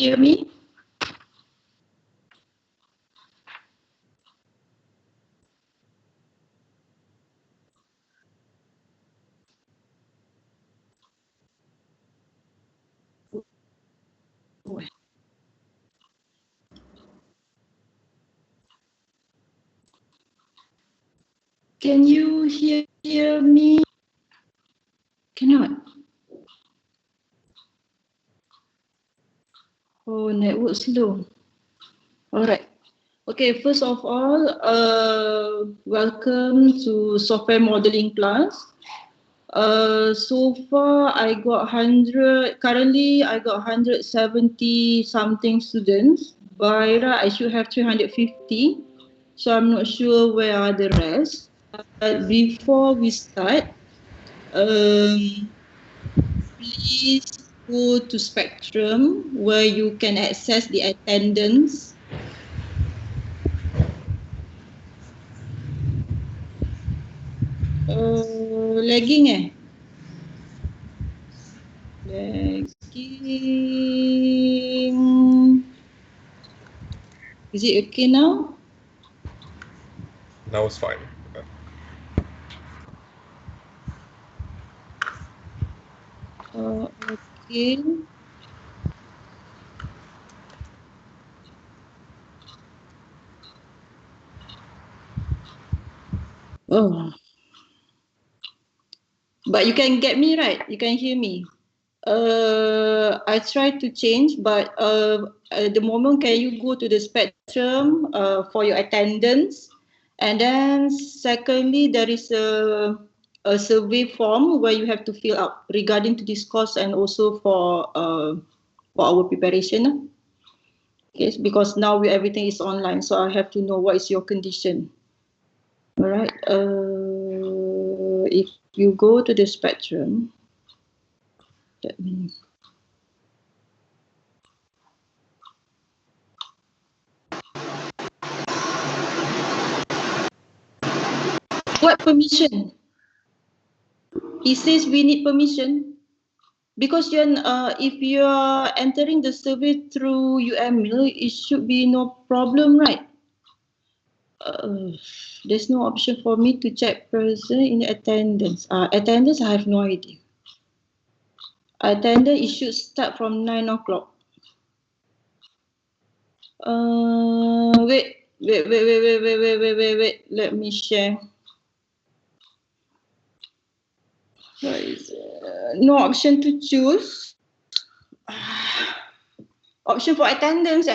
hear me? Can you hear me? Cannot. Oh, network slow. All right. Okay, first of all, welcome to software modeling class. So far I got 100, currently I got 170 something students. By right, I should have 350. So I'm not sure where are the rest. But before we start, please go to Spectrum where you can access the attendance. Lagging Lagging. Is it okay now? Now it's fine. Okay. Oh. But you can get me right. You can hear me. I tried to change, but at the moment, can you go to the Spectrum for your attendance? And then secondly, there is a survey form where you have to fill out regarding to this course and also for our preparation. Yes, because now everything is online, so I have to know what is your condition. All right. If you go to the Spectrum, let me. What permission? He says we need permission because if you're entering the survey through UML, it should be no problem, right? There's no option for me to check present in attendance. Attendance, I have no idea. Attendance, it should start from 9 o'clock. Wait. Let me share. What is it? No option to choose. Option for attendance,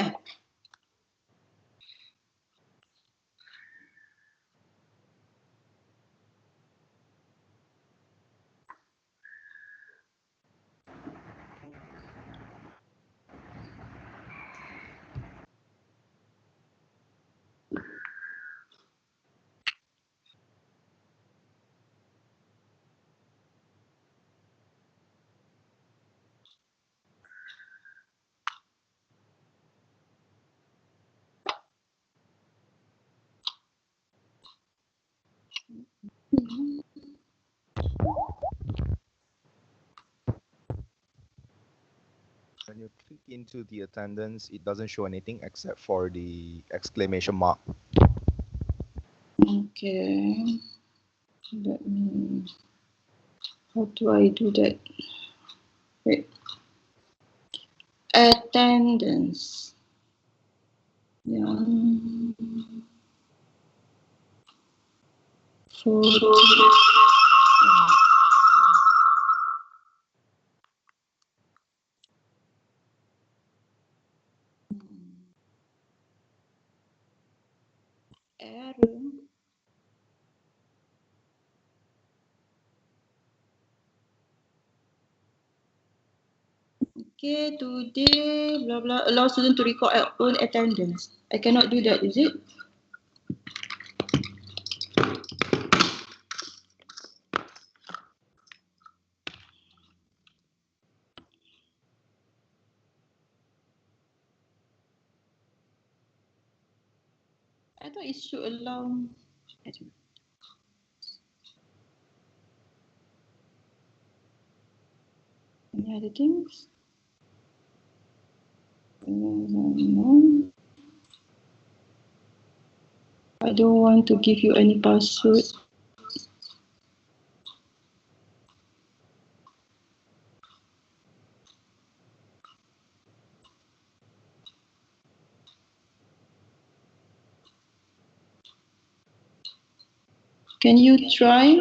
When you click into the attendance, it doesn't show anything except for the exclamation mark. Okay. Let me. How do I do that? Wait. Attendance. Yeah. For error. Okay, today, blah, blah, allow student to record our own attendance. I cannot do that, is it? I thought it should allow. I don't know. Any other things? I don't want to give you any password. Can you try?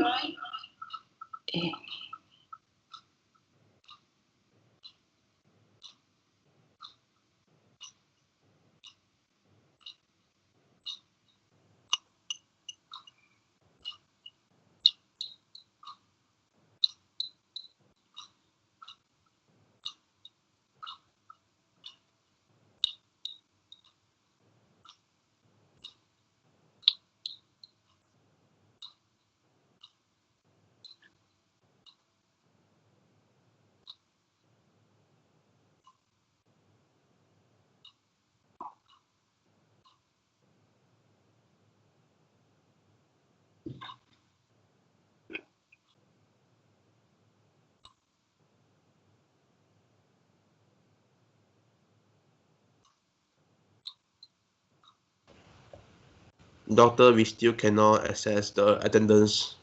Doctor, we still cannot access the attendance.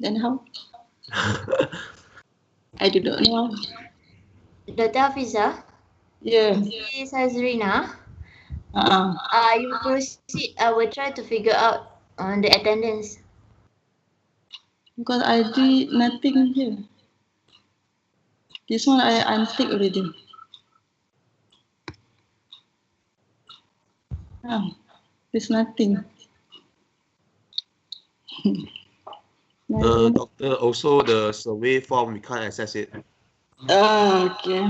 Then how? I do not know. Dr. Hafiza, Yeah. this is Hazrina. Uh-uh. You proceed. I will try to figure out on the attendance. Because I did nothing here. This one I untick already. There's nothing. Doctor, also the survey form, we can't access it. Okay.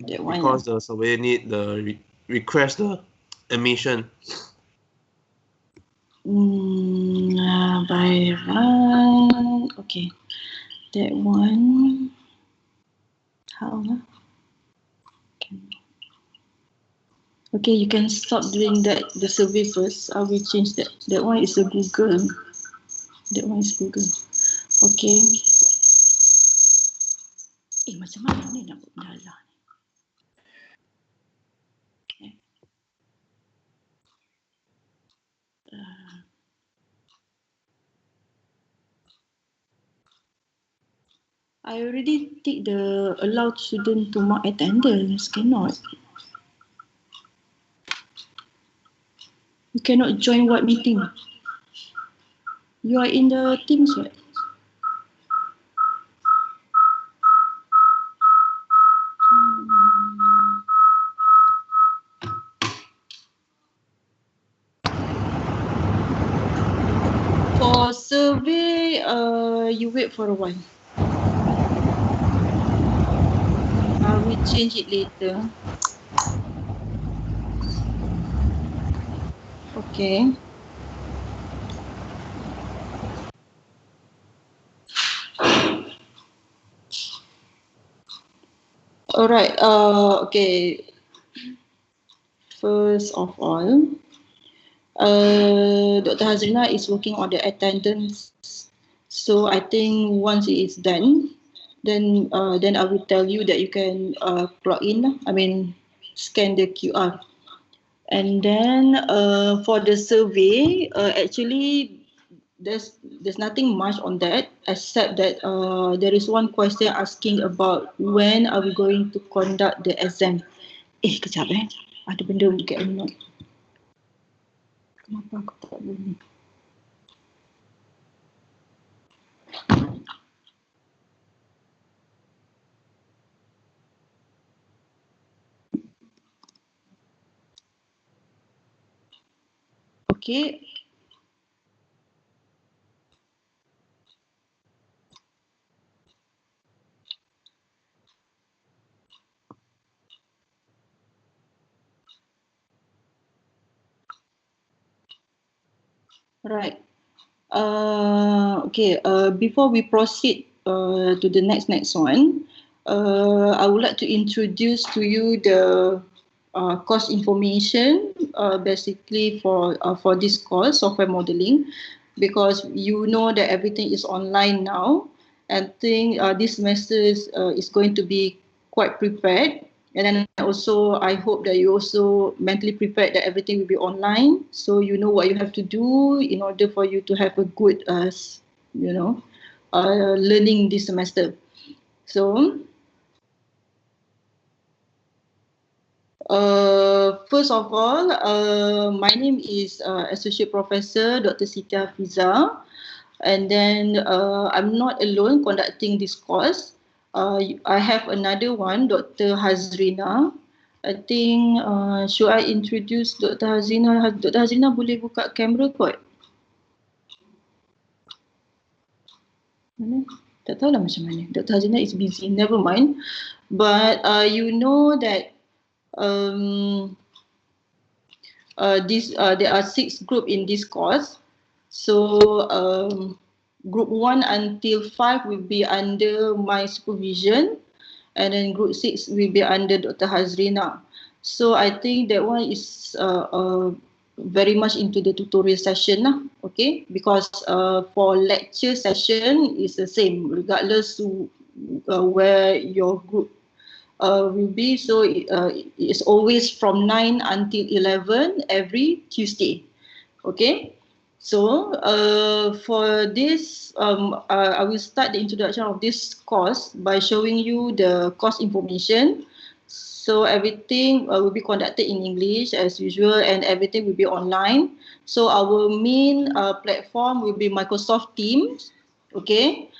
That one. Because the survey need the request the admission. By right. Okay. That one. How? Okay, you can stop doing that, the survey first. I will change that. That one is a Google. That one is Google. Okay. Macam mana ni nak buat benda ni? Okay. I already tick the allowed student to mark attendance. Cannot. You cannot join what meeting? You are in the Teams, right? For survey, you wait for a while. I will change it later. Okay. Alright, okay. First of all, Dr. Hazrina is working on the attendance. So I think once it is done, then I will tell you that you can plug in. I mean, scan the QR. And then for the survey, actually there's nothing much on that except that there is one question asking about when are we going to conduct the exam. Kejap ada benda dekat note. Kenapa aku tak boleh? Okay. Right. Okay. Before we proceed to the next one, I would like to introduce to you the course information, basically for this course, software modeling, because you know that everything is online now. And think this semester is going to be quite prepared. And then also, I hope that you also mentally prepared that everything will be online, so you know what you have to do in order for you to have a good, learning this semester. So, first of all, my name is Associate Professor Dr. Siti Hafiza, and then I'm not alone conducting this course. I have another one, Dr. Hazrina. I think, should I introduce Dr. Hazrina? Dr. Hazrina boleh buka kamera kot? Mana? Tak tahulah macam mana. Dr. Hazrina is busy, never mind. But you know that there are 6 groups in this course. So group 1 until 5 will be under my supervision, and then group 6 will be under Dr. Hazrina. So I think that one is very much into the tutorial session lah, okay? Because for lecture session is the same regardless to where your group will be. So it's always from 9 until 11 every Tuesday, okay? So for this, I will start the introduction of this course by showing you the course information. So everything will be conducted in English as usual, and everything will be online. So our main platform will be Microsoft Teams, okay?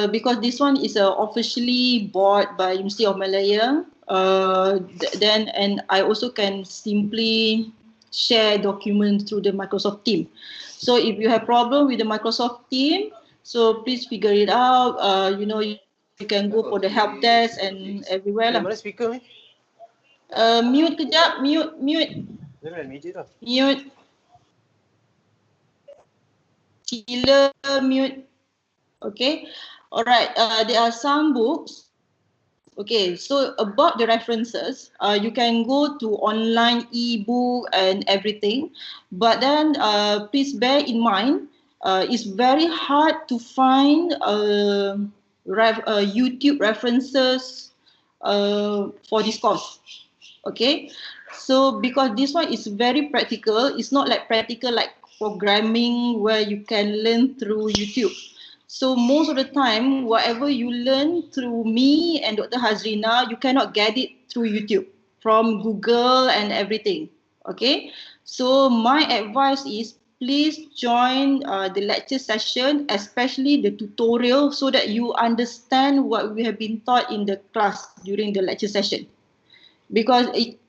Because this one is officially bought by University of Malaya. And I also can simply share documents through the Microsoft team. So if you have problem with the Microsoft team, so please figure it out. You can go for the help desk and everywhere lah. Mana speaker ni? Mute kejap, mute. Mute. Sila mute. Okay. Alright. There are some books. Okay, so about the references, you can go to online e-book and everything, but then please bear in mind, it's very hard to find YouTube references for this course. Okay, so because this one is very practical, it's not like practical like programming where you can learn through YouTube. So most of the time, whatever you learn through me and Dr. Hazrina, you cannot get it through YouTube from Google and everything. Okay, so my advice is please join the lecture session, especially the tutorial, so that you understand what we have been taught in the class during the lecture session. Because it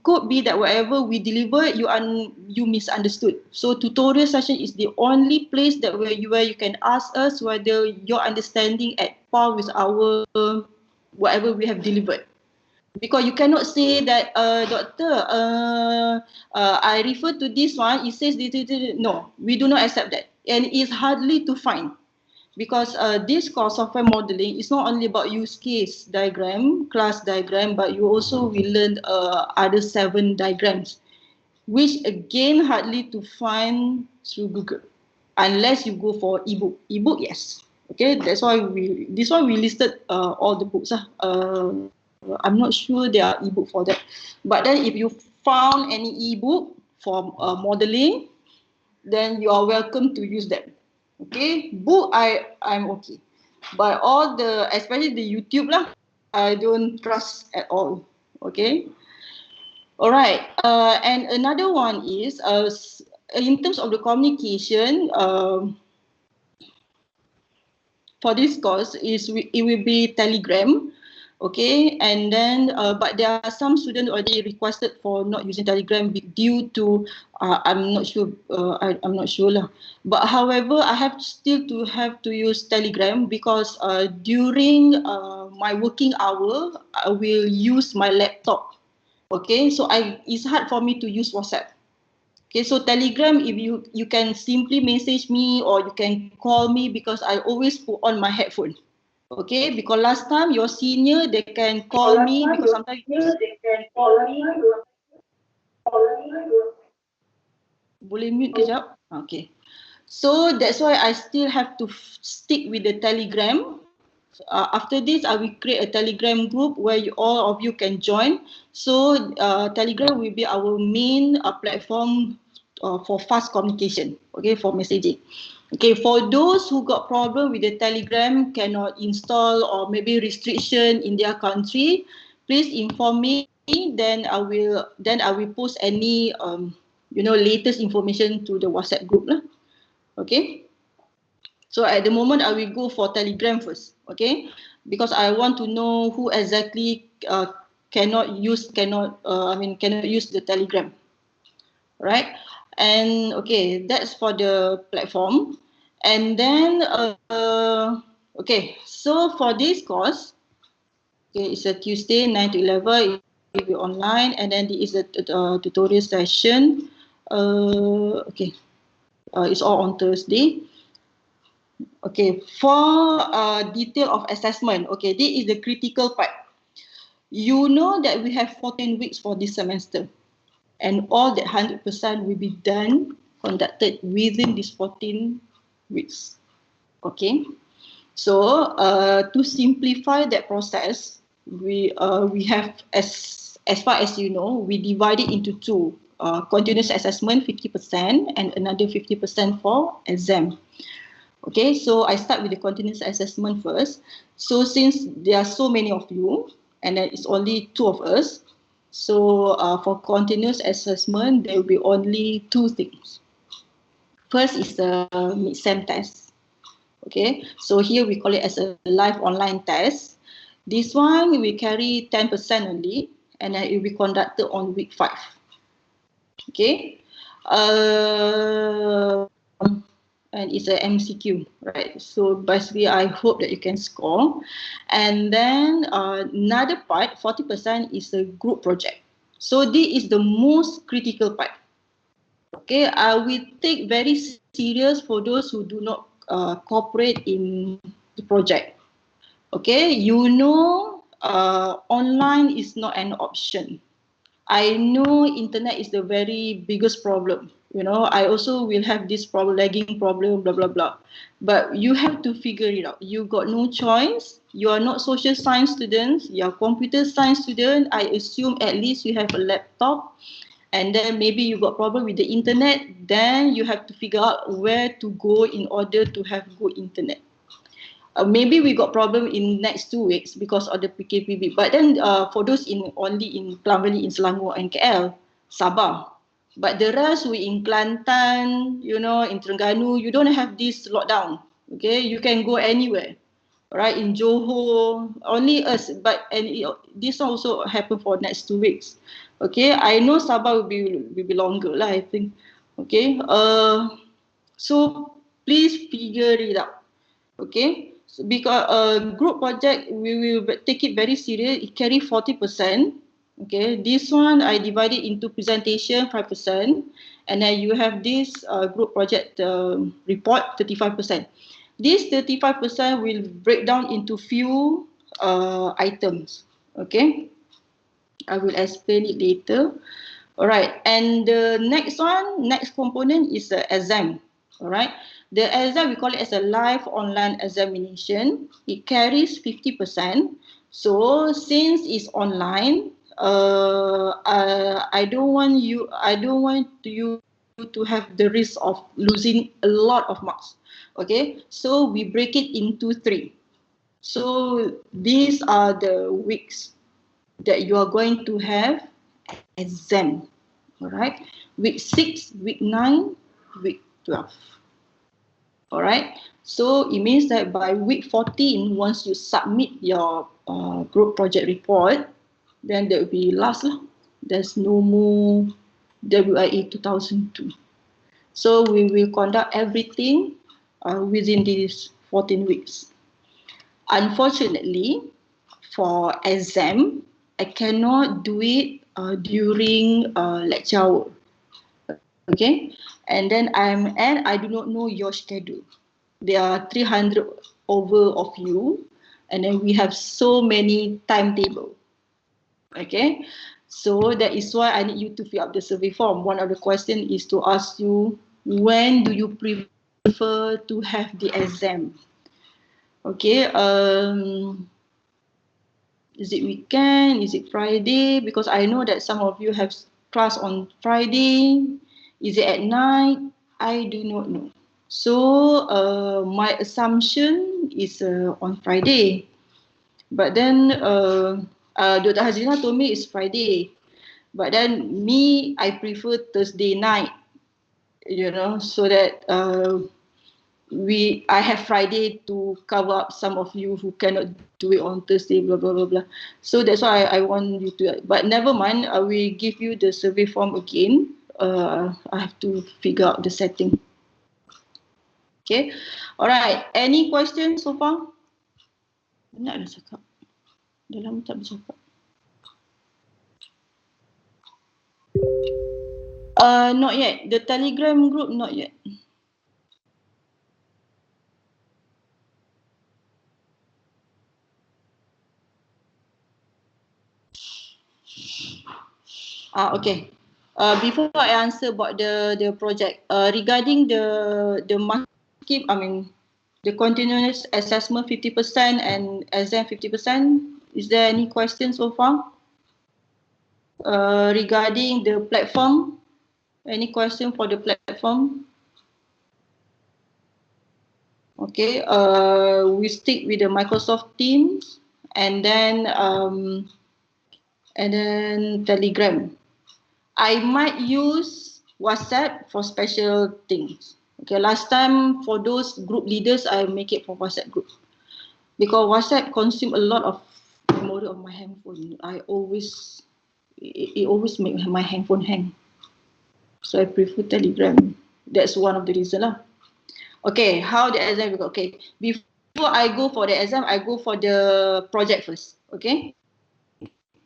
could be that whatever we deliver, you misunderstood. So tutorial session is the only place that where you can ask us whether your understanding at par with our whatever we have delivered. Because you cannot say that, doctor, I refer to this one, it says, no, we do not accept that. And it's hardly to find. Because this course, software modeling, is not only about use case diagram, class diagram, but you also will learn other 7 diagrams, which again hardly to find through Google, unless you go for ebook. Ebook, yes. Okay, that's why this one we listed all the books. I'm not sure there are ebook for that. But then if you found any ebook for modeling, then you are welcome to use them. Okay, book I'm okay, but all the, especially the YouTube lah, I don't trust at all. Okay, all right. And another one is in terms of the communication for this course it will be Telegram. Okay, and then but there are some students already requested for not using Telegram due to I'm not sure lah. But however, I have to use Telegram because during my working hour I will use my laptop. Okay, so it's hard for me to use WhatsApp. Okay, so Telegram, if you can simply message me or you can call me because I always put on my headphone. Okay, because last time your senior, they can call me because sometimes boleh mute kejap? Okay. So that's why I still have to stick with the Telegram. After this, I will create a Telegram group where all of you can join. So Telegram will be our main platform for fast communication, okay, for messaging. Okay, for those who got problem with the Telegram, cannot install or maybe restriction in their country, please inform me. Then I will post any latest information to the WhatsApp group lah. Okay. So at the moment, I will go for Telegram first, okay? Because I want to know who exactly cannot use the Telegram, right? And okay, that's for the platform. And then okay, so for this course, okay, it's a Tuesday 9 to 11. It will be online, and then there is a tutorial session. Okay, it's all on Thursday. Okay, for detail of assessment, okay, this is the critical part. You know that we have 14 weeks for this semester, and all that 100% will be conducted within these 14 weeks. Okay, so to simplify that process, we have, as far as you know, we divide it into two, continuous assessment 50% and another 50% for exam. Okay, so I start with the continuous assessment first. So since there are so many of you, and then it's only 2 of us, so for continuous assessment, there will be only 2 things. First is the mid-sem test. Okay, so here we call it as a live online test. This one we carry 10% only, and then it will be conducted on week 5. Okay. And it's an MCQ, right? So basically, I hope that you can score. And then another part, 40% is a group project. So this is the most critical part. Okay, I will take very serious for those who do not cooperate in the project. Okay, you know, online is not an option. I know internet is the very biggest problem. You know, I also will have this problem, lagging problem, blah, blah, blah. But you have to figure it out. You got no choice. You are not social science students. You are computer science student. I assume at least you have a laptop. And then maybe you got problem with the internet. Then you have to figure out where to go in order to have good internet. Maybe we got problem in next 2 weeks because of the PKPB. But then for those only in Klang Valley, in Selangor and KL, sabar. But the rest, we in Kelantan, you know, in Terengganu, you don't have this lockdown. Okay, you can go anywhere. Right, in Johor, only us. But this also happen for next 2 weeks. Okay, I know Sabah will be longer lah, I think. Okay, so please figure it out. Okay. So because group project, we will take it very serious. It carry 40%. Okay, this one I divided into presentation 5%, and then you have this group project report 35%. This 35% will break down into few items. Okay, I will explain it later. All right, and the next component is the exam. All right. The exam, we call it as a live online examination. It carries 50%. So since it's online, I don't want you to have the risk of losing a lot of marks. Okay, so we break it into 3. So these are the weeks that you are going to have exam. All right, week 6, week 9, week 12. All right, so it means that by week 14, once you submit your group project report, then there will be last lah. There's no more WIA 2002. So we will conduct everything within these 14 weeks. Unfortunately, for exam, I cannot do it during lecture hour. Okay, and then I do not know your schedule. There are 300 over of you, and then we have so many timetable. Okay, so that is why I need you to fill up the survey form. One of the questions is to ask you, when do you prefer to have the exam? Okay. Is it weekend? Is it Friday? Because I know that some of you have class on Friday. Is it at night? I do not know. So my assumption is on Friday. But then Dr. Hazina told me it's Friday. But then me, I prefer Thursday night, you know, so that I have Friday to cover up some of you who cannot do it on Thursday, blah, blah, blah, blah. So that's why I want you to, but never mind, I will give you the survey form again. I have to figure out the setting. Okay. All right. Any questions so far? Nak dah cakap. Dah lama tak bercakap. Not yet. The Telegram group, not yet. Okay. Before I answer about the project, regarding the marking, I mean, the continuous assessment 50% and exam 50%, is there any questions so far? Regarding the platform, any question for the platform? Okay, we stick with the Microsoft Teams and then Telegram. I might use WhatsApp for special things. Okay, last time for those group leaders, I make it for WhatsApp group because WhatsApp consume a lot of memory of my handphone. It always make my handphone hang. So I prefer Telegram. That's one of the reason lah. Okay, how the exam will go? Okay, before I go for the exam, I go for the project first. Okay.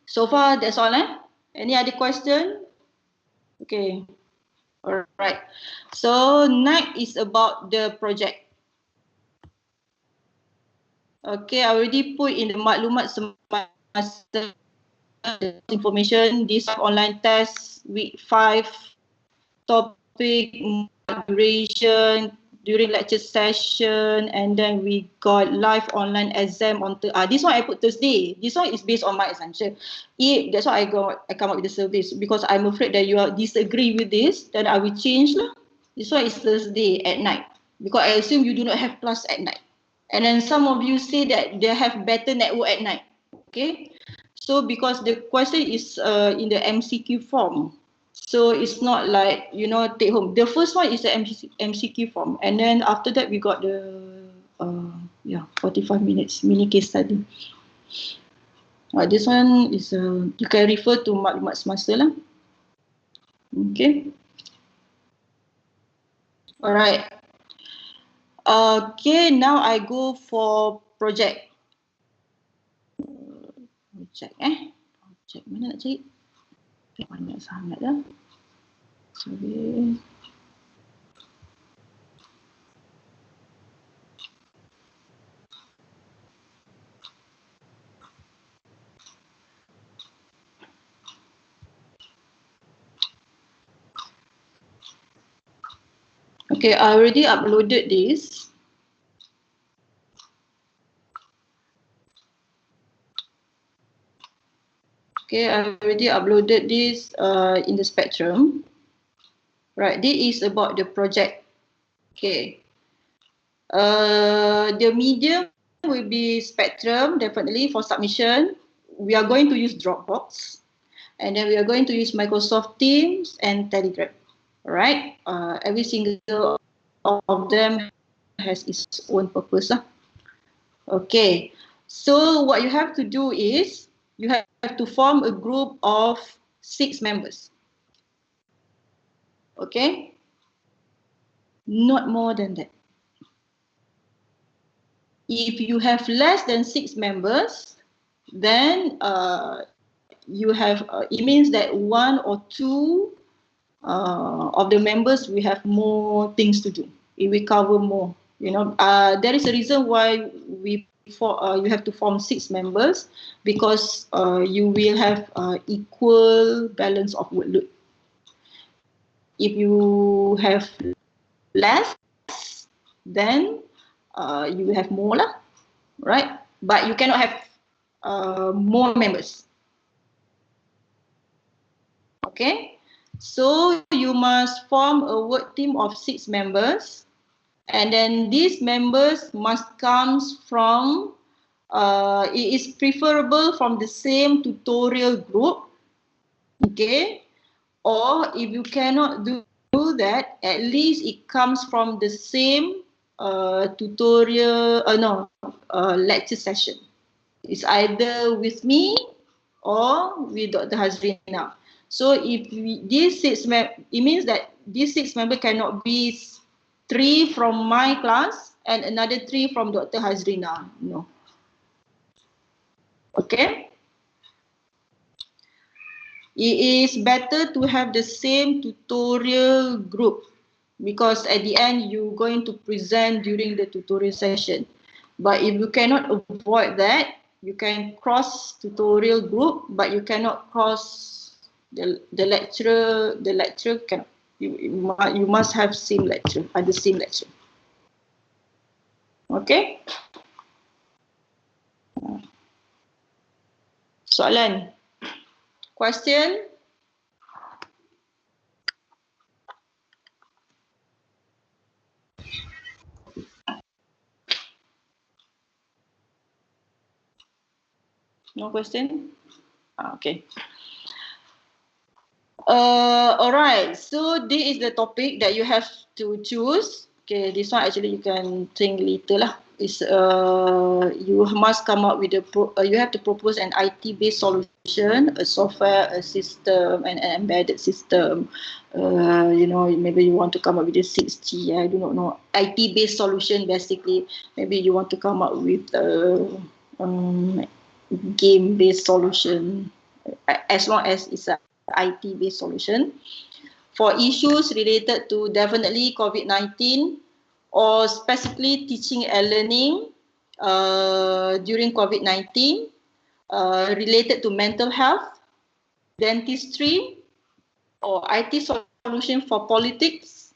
So far, that's all. Any other question? Okay. All right. So next is about the project. Okay, I already put in the maklumat semasa information. This online test week 5 topic duration during lecture session, and then we got live online exam on this one I put Thursday. This one is based on my assumption. That's why I come up with the service because I'm afraid that you are disagree with this, then I will change lah. This one is Thursday at night because I assume you do not have class at night. And then some of you say that they have better network at night. Okay, so because the question is in the MCQ form. So it's not like, you know, take home. The first one is the MCQ form. And then after that, we got the 45 minutes mini case study. This one is, you can refer to maklumat semasa lah. Okay. Alright. Okay, now I go for project. Project mana nak cari? Banyak sangat dah. Sorry. Okay, I already uploaded this. Okay, I already uploaded this in the Spectrum. Right, this is about the project. Okay. The medium will be Spectrum, definitely for submission. We are going to use Dropbox. And then we are going to use Microsoft Teams and Telegram. Alright, every single of them has its own purpose. Okay, so what you have to do is you have to form a group of 6 members. Okay, not more than that. If you have less than 6 members, then you have it means that 1 or 2 of the members will have more things to do. It will cover more. You know, there is a reason why you have to form 6 members because you will have equal balance of workload. If you have less, then you will have more lah. right? But you cannot have more members. Okay, so you must form a work team of 6 members, and then these members must come from, it is preferable from the same tutorial group, okay? Or if you cannot do that, at least it comes from the same lecture session. It's either with me or with Dr. Hazrina. So if these 6 it means that these 6 members cannot be 3 from my class and another 3 from Dr. Hazrina. No. Okay. It is better to have the same tutorial group because at the end you're going to present during the tutorial session. But if you cannot avoid that, you can cross tutorial group, but you cannot cross the lecturer. The lecturer cannot. You must have same lecture, the same lecture. Okay. Soalan, question? No question? Okay. Alright, so this is the topic that you have to choose. Okay, this one actually you can think later lah. Is you must come up with you have to propose an IT-based solution, a software, a system, and an embedded system. You know, maybe you want to come up with a 6G. I do not know. IT-based solution basically. Maybe you want to come up with a game-based solution. As long as it's a IT-based solution. For issues related to definitely COVID-19 or specifically teaching and learning during COVID-19, related to mental health, dentistry, or IT solution for politics,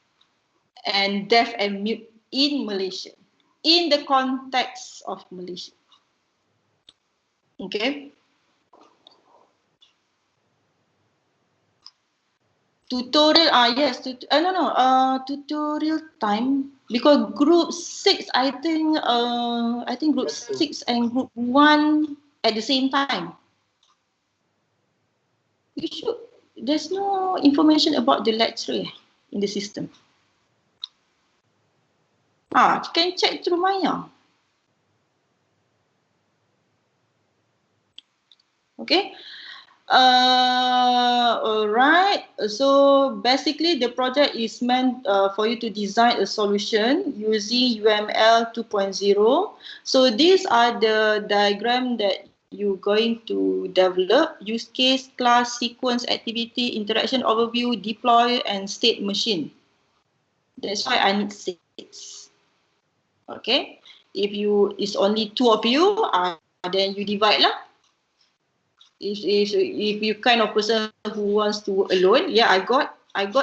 and deaf and mute in Malaysia, in the context of Malaysia. Okay. Tutorial, yes, tutorial time, because group 6, I think group 6 and group 1 at the same time. There's no information about the lecturer in the system. You can check through Maya. Okay. Alright, so basically the project is meant for you to design a solution using UML 2.0. So these are the diagram that you're going to develop: use case, class, sequence, activity, interaction overview, deploy, and state machine. That's why I need 6. Okay, if it's only 2 of you, then you divide lah. If you kind of person who wants to work alone, yeah, I got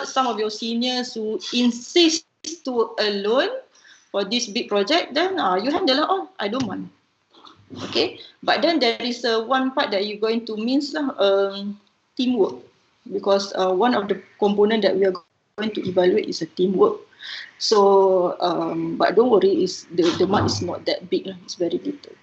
some of your seniors who insist to work alone for this big project, then you handle it all. I don't mind. Okay, but then there is one part that you're going to miss teamwork, because one of the component that we are going to evaluate is a teamwork. So, but don't worry, the mark is not that big. It's very little.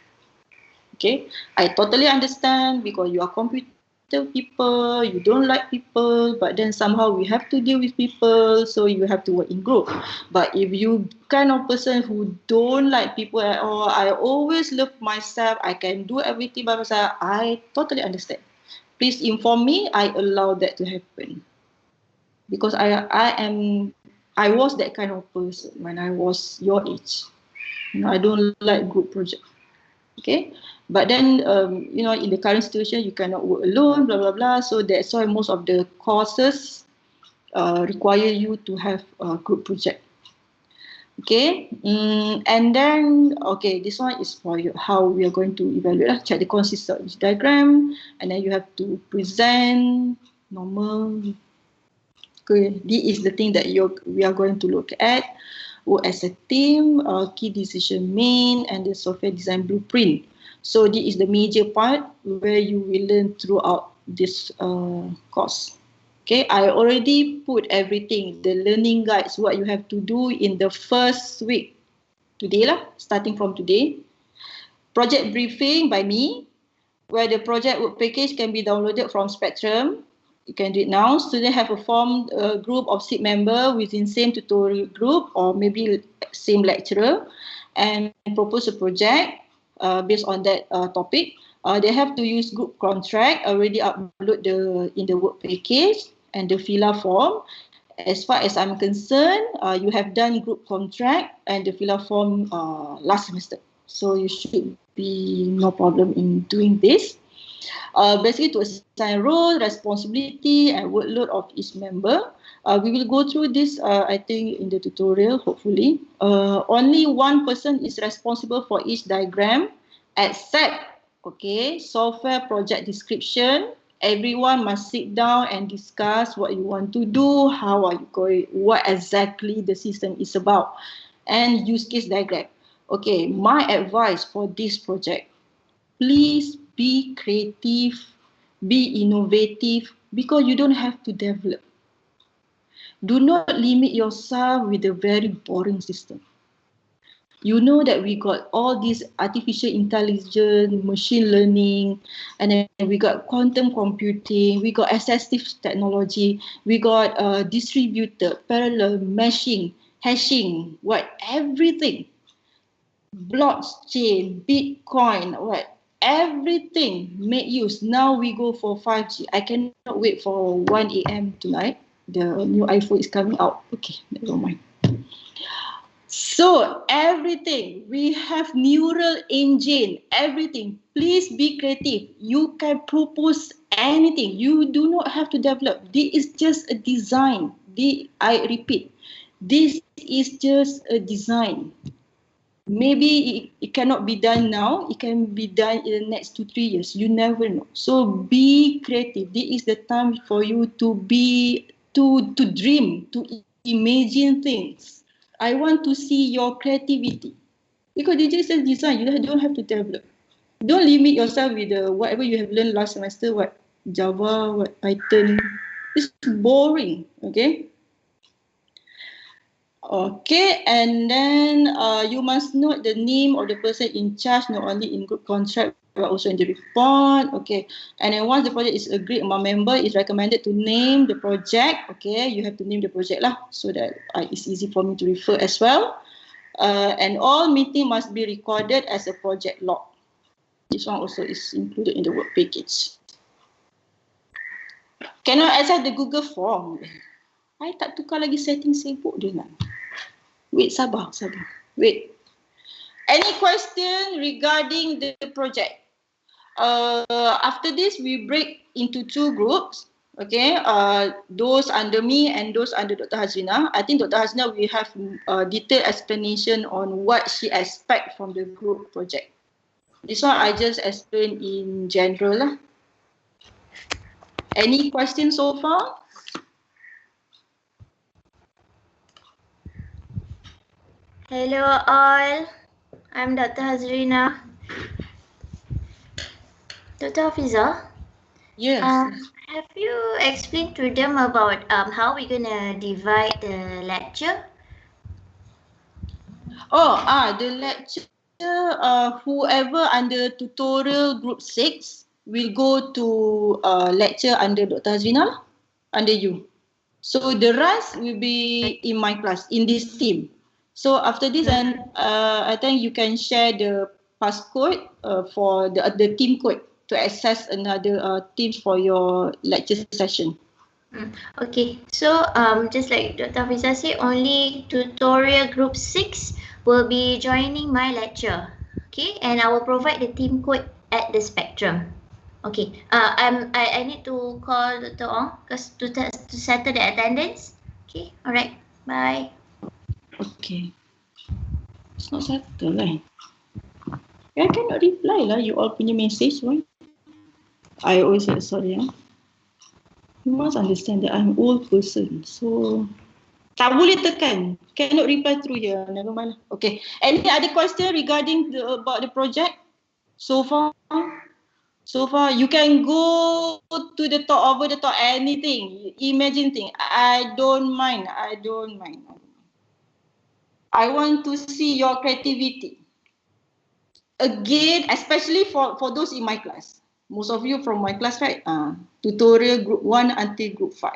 Okay, I totally understand because you are computer people, you don't like people, but then somehow we have to deal with people, so you have to work in group. But if you kind of person who don't like people at all, I always love myself, I can do everything by myself, I totally understand. Please inform me, I allow that to happen. Because I was that kind of person when I was your age. I don't like group project. Okay, but then in the current situation you cannot work alone, blah blah blah. So that's why most of the courses require you to have a group project. Okay, and then this one is for you, how we are going to evaluate. Check the consistency diagram, and then you have to present normal. Okay, this is the thing that we are going to look at. work as a team, key decision made, and the software design blueprint. So this is the major part where you will learn throughout this course. Okay, I already put everything, the learning guides, what you have to do in the first week. Today lah, starting from today. Project briefing by me, where the project work package can be downloaded from Spectrum. You can do it now. Students have formed a group of 6 members within same tutorial group or maybe same lecturer and propose a project based on that topic. They have to use group contract, already upload in the work package and the FILA form. As far as I'm concerned, you have done group contract and the FILA form last semester. So you should be no problem in doing this. Basically to assign role, responsibility and workload of each member. We will go through this, I think, in the tutorial, hopefully. Only one person is responsible for each diagram, except, okay, software project description. Everyone must sit down and discuss what you want to do, how are you going, what exactly the system is about, and use case diagram. Okay, my advice for this project, please be creative, be innovative, because you don't have to develop. Do not limit yourself with a very boring system. You know that we got all this artificial intelligence, machine learning, and then we got quantum computing, we got assistive technology, we got distributed, parallel, meshing, hashing, everything. Blockchain, Bitcoin, everything made use. Now we go for 5G. I cannot wait for 1 a.m. tonight. The new iPhone is coming out. Okay, never mind. So everything, we have neural engine, everything. Please be creative. You can propose anything. You do not have to develop. This is just a design. I repeat, this is just a design. Maybe it cannot be done now. It can be done in the next 2-3 years. You never know. So be creative. This is the time for you to dream, to imagine things. I want to see your creativity. Because this is a design. You don't have to develop. Don't limit yourself with whatever you have learned last semester. Java, Python. It's boring. Okay. Okay, and then you must note the name of the person in charge, not only in group contract, but also in the report. Okay, and then once the project is agreed among members, it's recommended to name the project. Okay, you have to name the project lah, so that it's easy for me to refer as well. And all meeting must be recorded as a project log. This one also is included in the work package. Cannot access the Google form. I tak tukar lagi setting sibuk dengan. Wait, sabar. Wait. Any question regarding the project? After this, we break into 2 groups. Okay, those under me and those under Dr. Hazrina. I think Dr. Hazrina will have a detailed explanation on what she expects from the group project. This one I just explained in general lah. Any questions so far? Hello all, I'm Dr. Hazrina. Dr. Hafiza? Yes. Have you explained to them about how we're gonna divide the lecture? The lecture, whoever under tutorial group 6 will go to lecture under Dr. Hazrina, under you. So the rest will be in my class, in this team. So after this, I think you can share the passcode for the team code to access another teams for your lecture session. Okay, so just like Dr. Hafiza said, only tutorial group 6 will be joining my lecture. Okay, and I will provide the team code at the Spectrum. Okay, I need to call Dr. Ong to settle the attendance. Okay, alright, bye. Okay. It's not settled lah. I cannot reply lah you all punya message. Why? I always say sorry. You must understand that I'm an old person. So Tak boleh tekan. Cannot reply through here. Never mind. Okay. Any other question regarding about the project so far? So far, you can go to the top, over the top, anything. Imagine thing. I don't mind. I don't mind. I want to see your creativity. Again, especially for those in my class. Most of you from my class, right? Tutorial group 1 until group 5.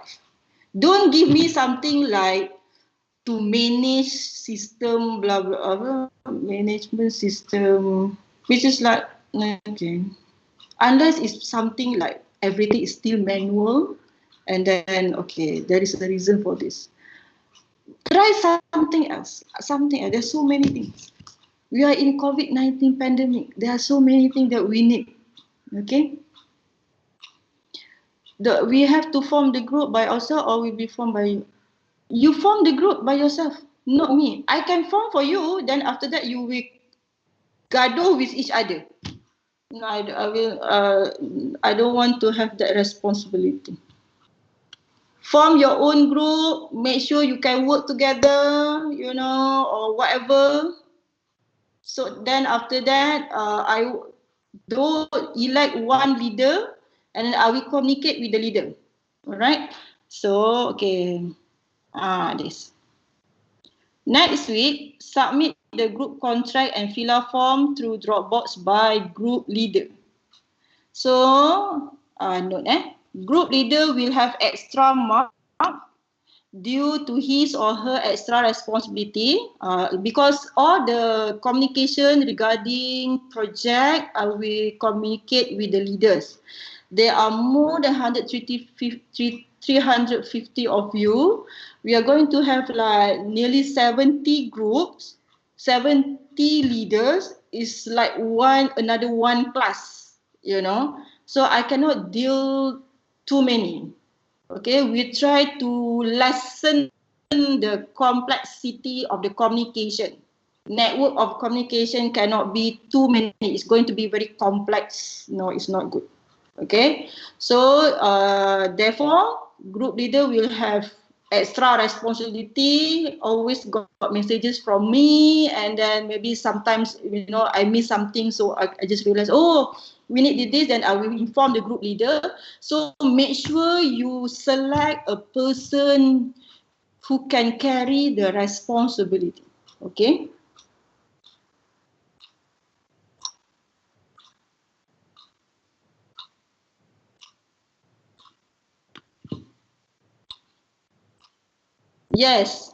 Don't give me something like to manage system, blah, blah, management system, which is like, okay. Unless it's something like everything is still manual, and then, okay, there is a reason for this. Try something else, something else. There's so many things. We are in COVID-19 pandemic. There are so many things that we need, okay? We have to form the group by ourselves or will be formed by you. You form the group by yourself, not me. I can form for you, then after that you will gaduh with each other. No, I don't want to have that responsibility. Form your own group, make sure you can work together, or whatever. So then after that, I don't elect one leader, and then I will communicate with the leader. All right. So, okay. This. Next week, submit the group contract and fill out form through Dropbox by group leader. So, note, group leader will have extra mark due to his or her extra responsibility because all the communication regarding project, I will communicate with the leaders. There are more than 350 of you. We are going to have like nearly 70 groups, 70 leaders. Is like another one class, So I cannot deal too many. Okay, we try to lessen the complexity of the communication. Network of communication cannot be too many. It's going to be very complex. No, it's not good. Okay, so therefore, group leader will have extra responsibility, always got messages from me, and then maybe sometimes, I miss something, so I just realize, oh, we need this, then I will inform the group leader. So make sure you select a person who can carry the responsibility, okay? Yes.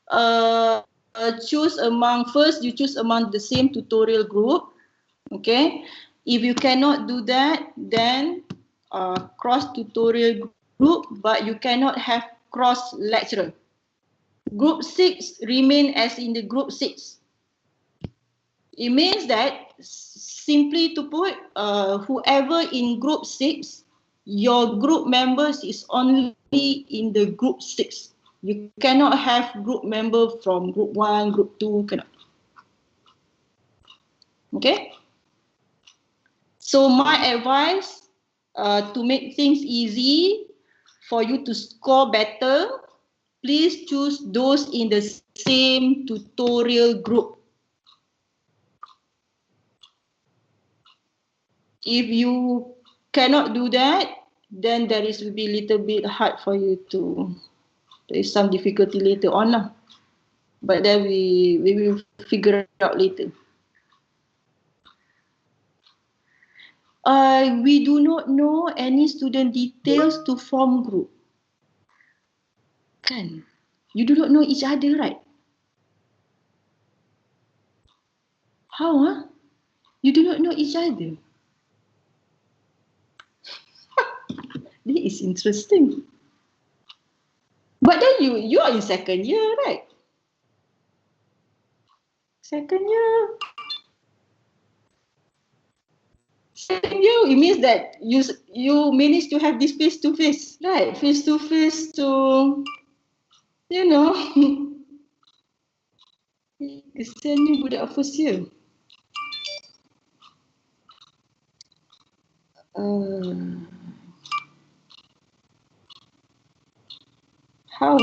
First you choose among the same tutorial group, okay? If you cannot do that, then cross tutorial group, but you cannot have cross lecturer. Group 6 remain as in the group 6. It means that, simply to put, whoever in group 6, your group members is only in the group 6. You cannot have group member from group 1, group 2, cannot. Okay? So my advice, to make things easy for you to score better, please choose those in the same tutorial group. If you cannot do that, then will be a little bit hard for you to, there is some difficulty later on lah. But then we will figure it out later. We do not know any student details to form group. Kan? You do not know each other, right? How, You do not know each other. This is interesting. But then you are in second year, right? Second year. Second year, it means that you manage to have this face to face, right? Face to face to, kesiannya budak first year. How?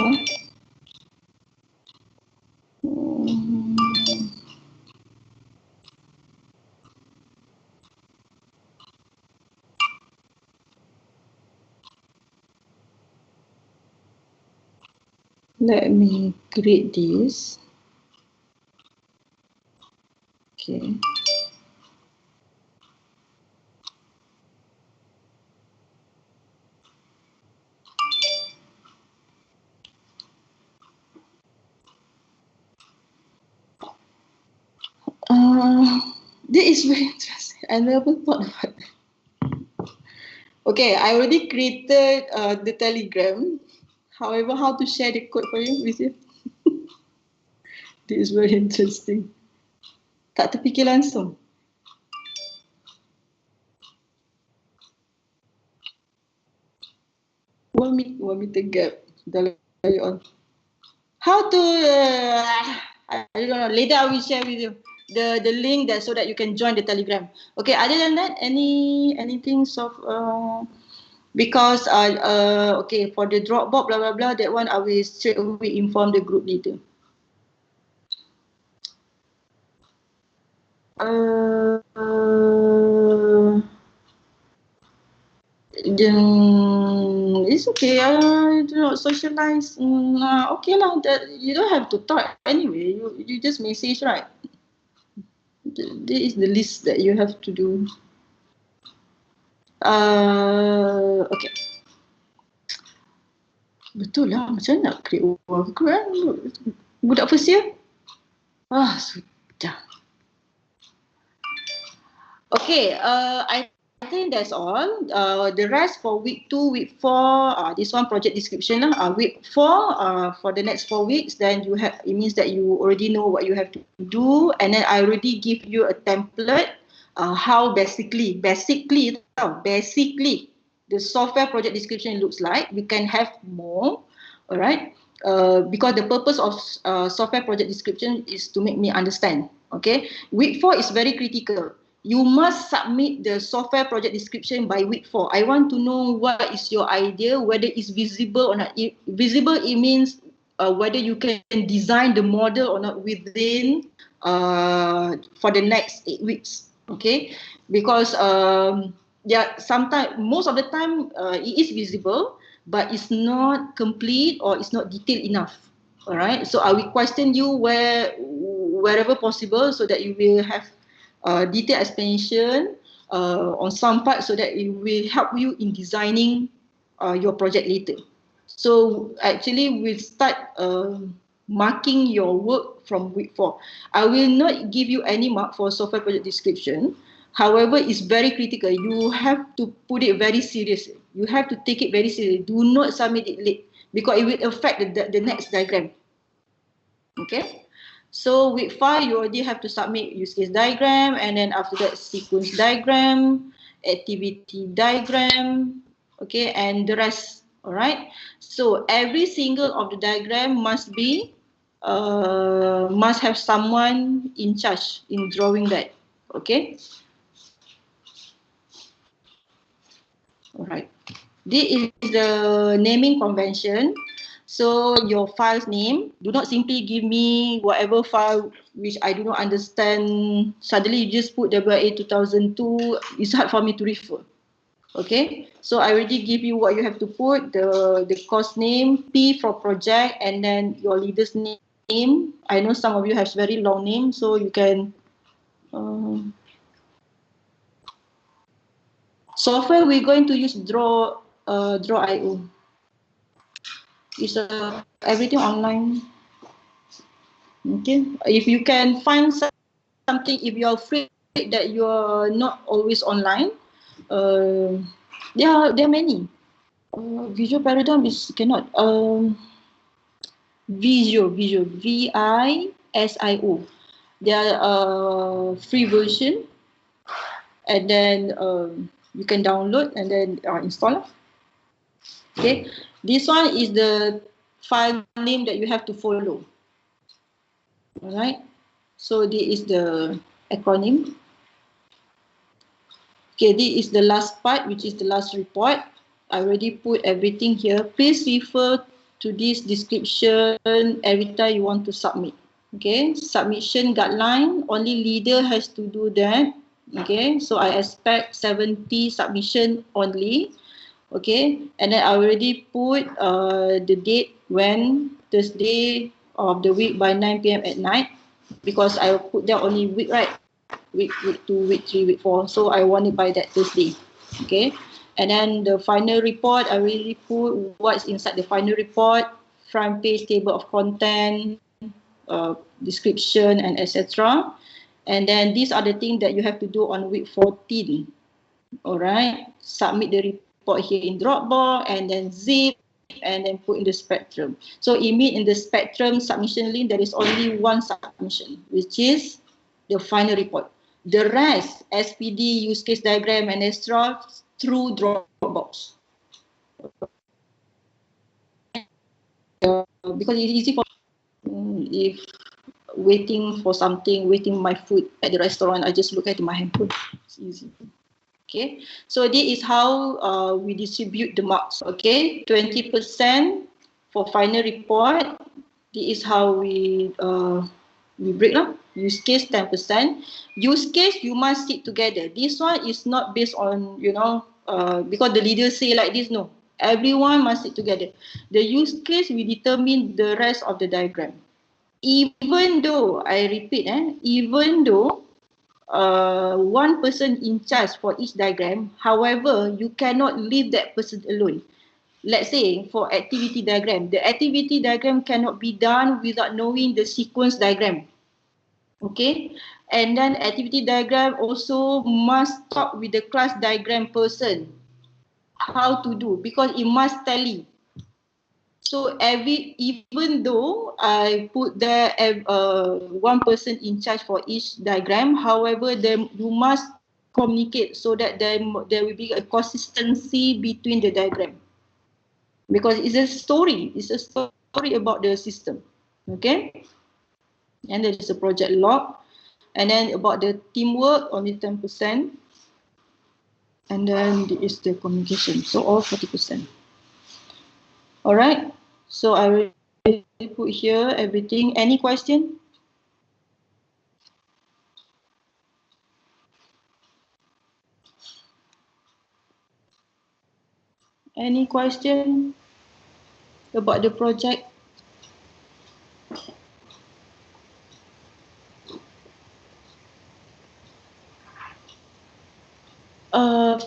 Let me create this. Okay. This is very interesting. I never thought about it. Okay, I already created the Telegram. However, how to share the code for you with you? This is very interesting. Tak terfikir langsung. One meter gap. Dah lagi on. How to? I don't know. Later I will share with you the link that so that you can join the Telegram. Okay. Other than that, anything because okay, for the Dropbox blah blah blah, that one I will straight away inform the group leader. It's okay. Do not socialize. Okay lah. That you don't have to talk anyway. You just message, right? This is the list that you have to do. Okay. Betul lah. Macam mana nak create worker kan? Budak first year? Sudah. Okay. I think that's all. The rest for week 2, week 4, this one project description lah. Week 4, for the next 4 weeks, then you have, it means that you already know what you have to do, and then I already give you a template. How basically the software project description looks like. We can have more, all right? Because the purpose of software project description is to make me understand. Okay, week 4 is very critical. You must submit the software project description by week 4. I want to know what is your idea, whether it's visible or not. Visible, it means whether you can design the model or not within for the next 8 weeks. Okay, because sometimes, most of the time, it is visible, but it's not complete or it's not detailed enough. All right, so I will question you wherever possible so that you will have detailed explanation on some parts so that it will help you in designing your project later. So actually we'll start marking your work from week 4. I will not give you any mark for software project description. However, it's very critical. You have to put it very seriously. You have to take it very seriously. Do not submit it late because it will affect the next diagram. Okay. So week 5, you already have to submit use case diagram, and then after that sequence diagram, activity diagram, okay, and the rest. All right. So every single of the diagram must have someone in charge in drawing that. Okay. All right. This is the naming convention. So your file's name, do not simply give me whatever file which I do not understand. Suddenly you just put WA 2002, it's hard for me to refer. Okay, so I already give you what you have to put, the course name, P for project, and then your leader's name. I know some of you have very long names, so you can software we're going to use Draw.io. It's everything online. Okay, if you can find something, if you're afraid that you're not always online, there are many. Visual Paradigm is cannot. Visio, VISIO. There are free version, and then you can download and then install. Okay, this one is the file name that you have to follow. All right, so this is the acronym. Okay, this is the last part, which is the last report. I already put everything here. Please refer to this description every time you want to submit. Okay, submission guideline, only leader has to do that. Okay, so I expect 70 submission only. Okay, and then I already put the date when Thursday of the week by 9 p.m. at night, because I put down only week, right? Week 2, week 3, week 4. So I want it by that Thursday. Okay. And then the final report, I really put what's inside the final report, front page, table of content, description, and etc. And then these are the things that you have to do on week 14. All right. Submit the report here in Dropbox and then zip and then put in the Spectrum. So it means in the Spectrum submission link, there is only one submission, which is the final report. The rest, SPD, use case diagram, and extra through Dropbox. Because it's easy for if waiting for something, waiting my food at the restaurant, I just look at my handphone. It's easy. Okay, so this is how we distribute the marks. Okay, 20% for final report. This is how we break down. Use case 10%. Use case you must sit together. This one is not based on because the leader say like this. No, everyone must sit together. The use case will determine the rest of the diagram. Even though I repeat, even though one person in charge for each diagram, however, you cannot leave that person alone. Let's say for activity diagram, the activity diagram cannot be done without knowing the sequence diagram. Okay, and then activity diagram also must talk with the class diagram person how to do, because it must tally. So even though I put there one person in charge for each diagram, however, then you must communicate so that there will be a consistency between the diagram, because it's a story. It's a story about the system. Okay, and there is a project log, and then about the teamwork only 10%, and then there is the communication. So all 40%. All right. So I will put here everything. Any question? Any question about the project?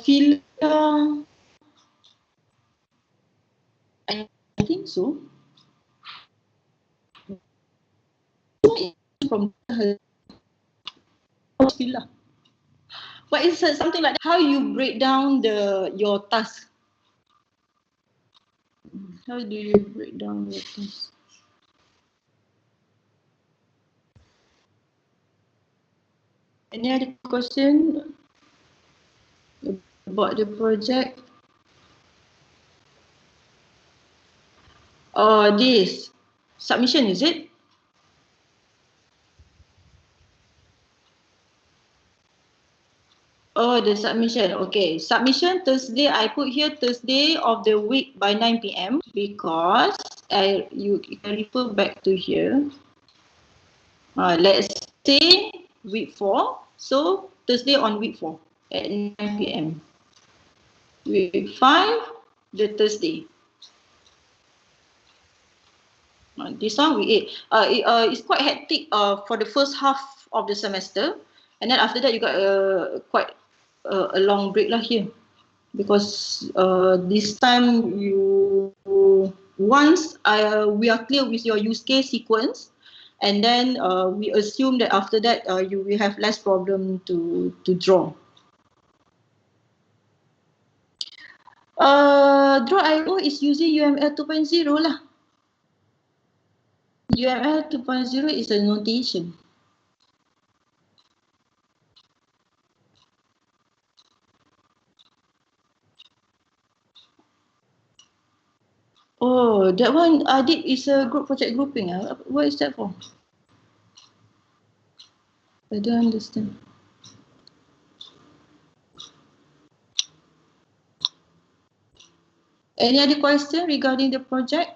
Fila, I think so. From Fila. But it's something like that. How you break down your task. How do you break down your task? Any other question about the project? This submission, is it? Oh, the submission. Okay, submission Thursday. I put here Thursday of the week by 9 p.m. because you can refer back to here. Let's say week 4. So Thursday on week 4 at 9 p.m. Week 5, the Thursday. This one week 8. It's quite hectic for the first half of the semester, and then after that you got quite a long break lah here, because this time once we are clear with your use case sequence, and then we assume that after that you will have less problem to draw. Draw.io is using UML 2.0 lah. UML 2.0 is a notation. Oh, that one Adit is a group project grouping. What is that for? I don't understand. Any other question regarding the project?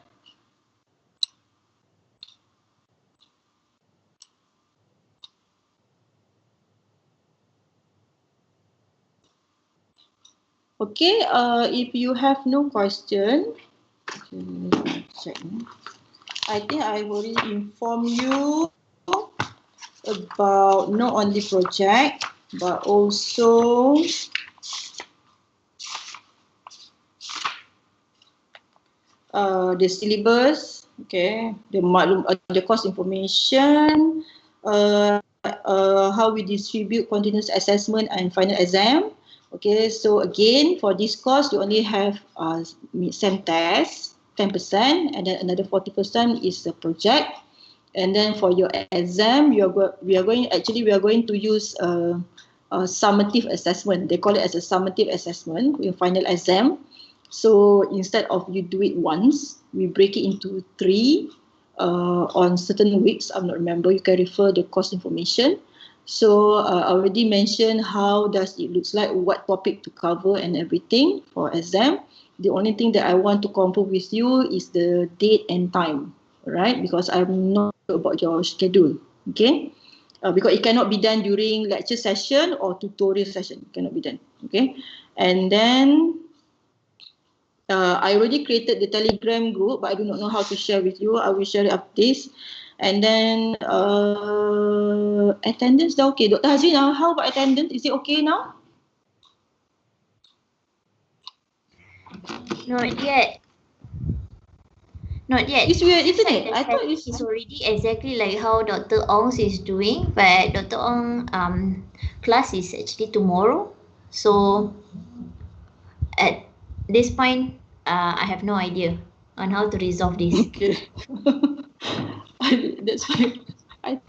Okay, if you have no question, let me check. I think I already informed you about not only project but also the syllabus, okay, the course information, how we distribute continuous assessment and final exam. Okay, so again, for this course, you only have mid-sem test, 10%, and then another 40% is the project. And then for your exam, we are going to use a summative assessment. They call it as a summative assessment, your final exam. So instead of you do it once, we break it into 3 on certain weeks. I'm not remember. You can refer the course information. So I already mentioned how does it looks like, what topic to cover and everything for exam. The only thing that I want to confirm with you is the date and time, right? Because I'm not sure about your schedule. Okay. Because it cannot be done during lecture session or tutorial session. It cannot be done. Okay. And then I already created the Telegram group, but I do not know how to share with you. I will share it after this. And then attendance, okay. Dr. Hazrina, how about attendance? Is it okay now? Not yet. Not yet. It's weird, isn't it? I thought it's already exactly like how Dr. Ong's is doing, but Dr. Ong class is actually tomorrow. So at this point, I have no idea on how to resolve this. Okay. That's why I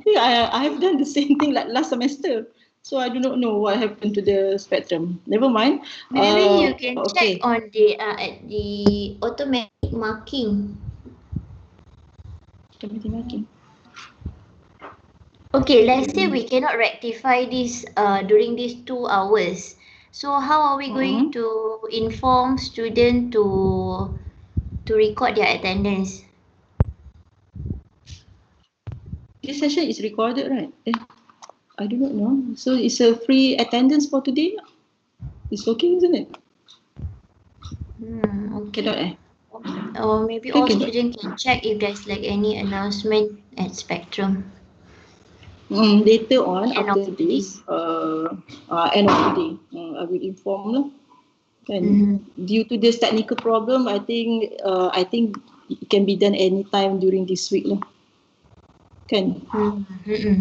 think I have done the same thing like last semester. So I do not know what happened to the spectrum. Never mind. Maybe you can okay. check on the at the automatic marking. Automatic marking. Okay, let's say we cannot rectify this during these 2 hours. So how are we going to inform students to record their attendance? This session is recorded, right? I do not know. So it's a free attendance for today. It's okay, isn't it? Okay. Cannot, Or maybe all students can check if there's like any announcement at Spectrum. Later on, End after of the this, end of the day, I will inform lah. And due to this technical problem, I think it can be done anytime during this week lah. Kan?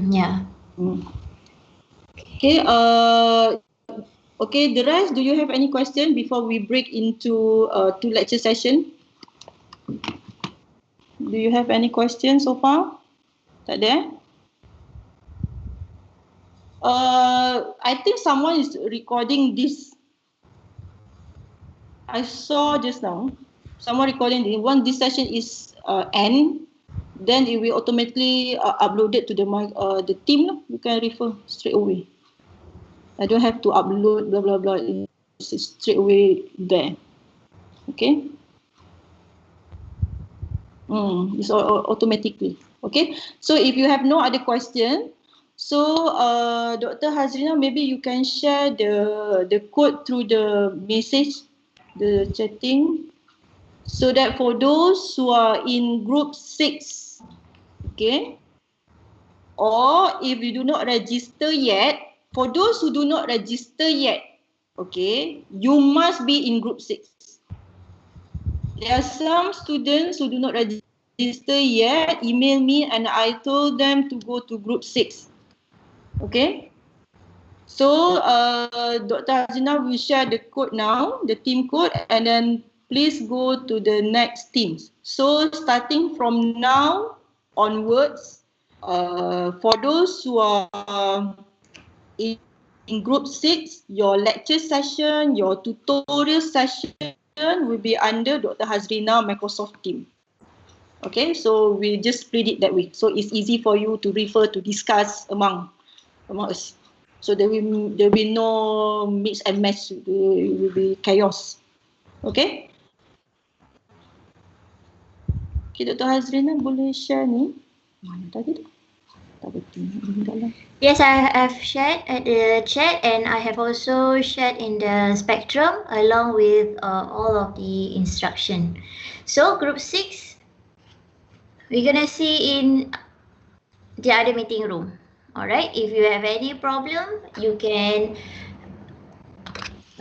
Yeah. Okay. Okay. The rest, do you have any question before we break into 2 lecture session? Do you have any questions so far? Tak ada? I think someone is recording this. I saw just now someone recording this. Once this session is end, then it will automatically uploaded to the team. You can refer straight away. I don't have to upload blah blah blah. It's straight away there. Okay. It's automatically. Okay. So if you have no other question, so Dr. Hazrina, maybe you can share the code through the message, the chatting, so that for those who are in group 6, okay, or if you do not register yet, for those who do not register yet, okay, you must be in group 6. There are some students who do not register yet, email me and I told them to go to group 6. Okay. So Dr. Hazrina will share the code now, the team code, and then please go to the next teams. So starting from now onwards, for those who are in group 6, your lecture session, your tutorial session will be under Dr. Hazrina Microsoft Team. Okay, so we just split it that way. So it's easy for you to refer, to discuss among us. So there will be no mix and match. It will be chaos. Okay. Okay, Dr. Hazrina boleh share ni. Mana tadi tu? Tak betul. Yes, I have shared at the chat and I have also shared in the Spectrum along with all of the instruction. So group 6, we're gonna see in the other meeting room. Alright, if you have any problem, you can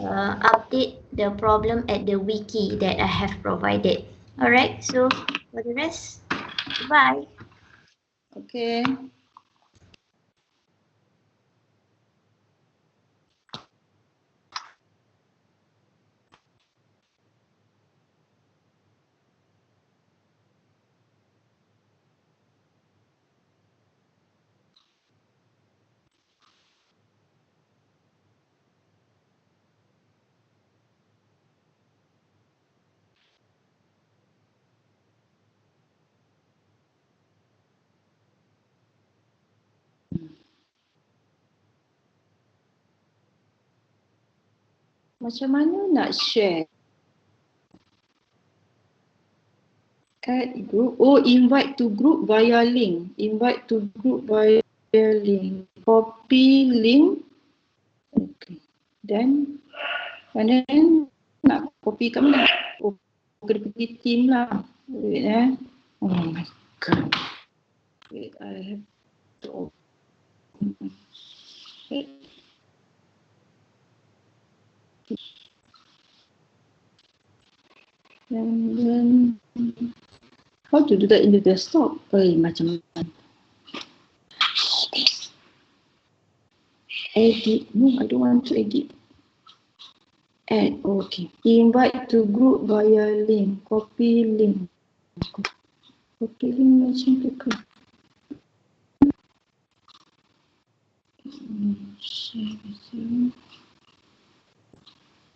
update the problem at the wiki that I have provided. Alright, so for the rest, bye. Okay. Macam mana nak share? Add group. Oh, invite to group via link. Invite to group via link. Copy link. Okay. Then, and then nak copy kat mana? Oh, kena pergi team lah. Wait Oh my god. Wait, I have to open. Wait. And then, how to do that in the desktop? Macam mana? Edit. No, I don't want to edit. Add. Okay. Invite to group via link. Copy link. Copy link macam tu ke?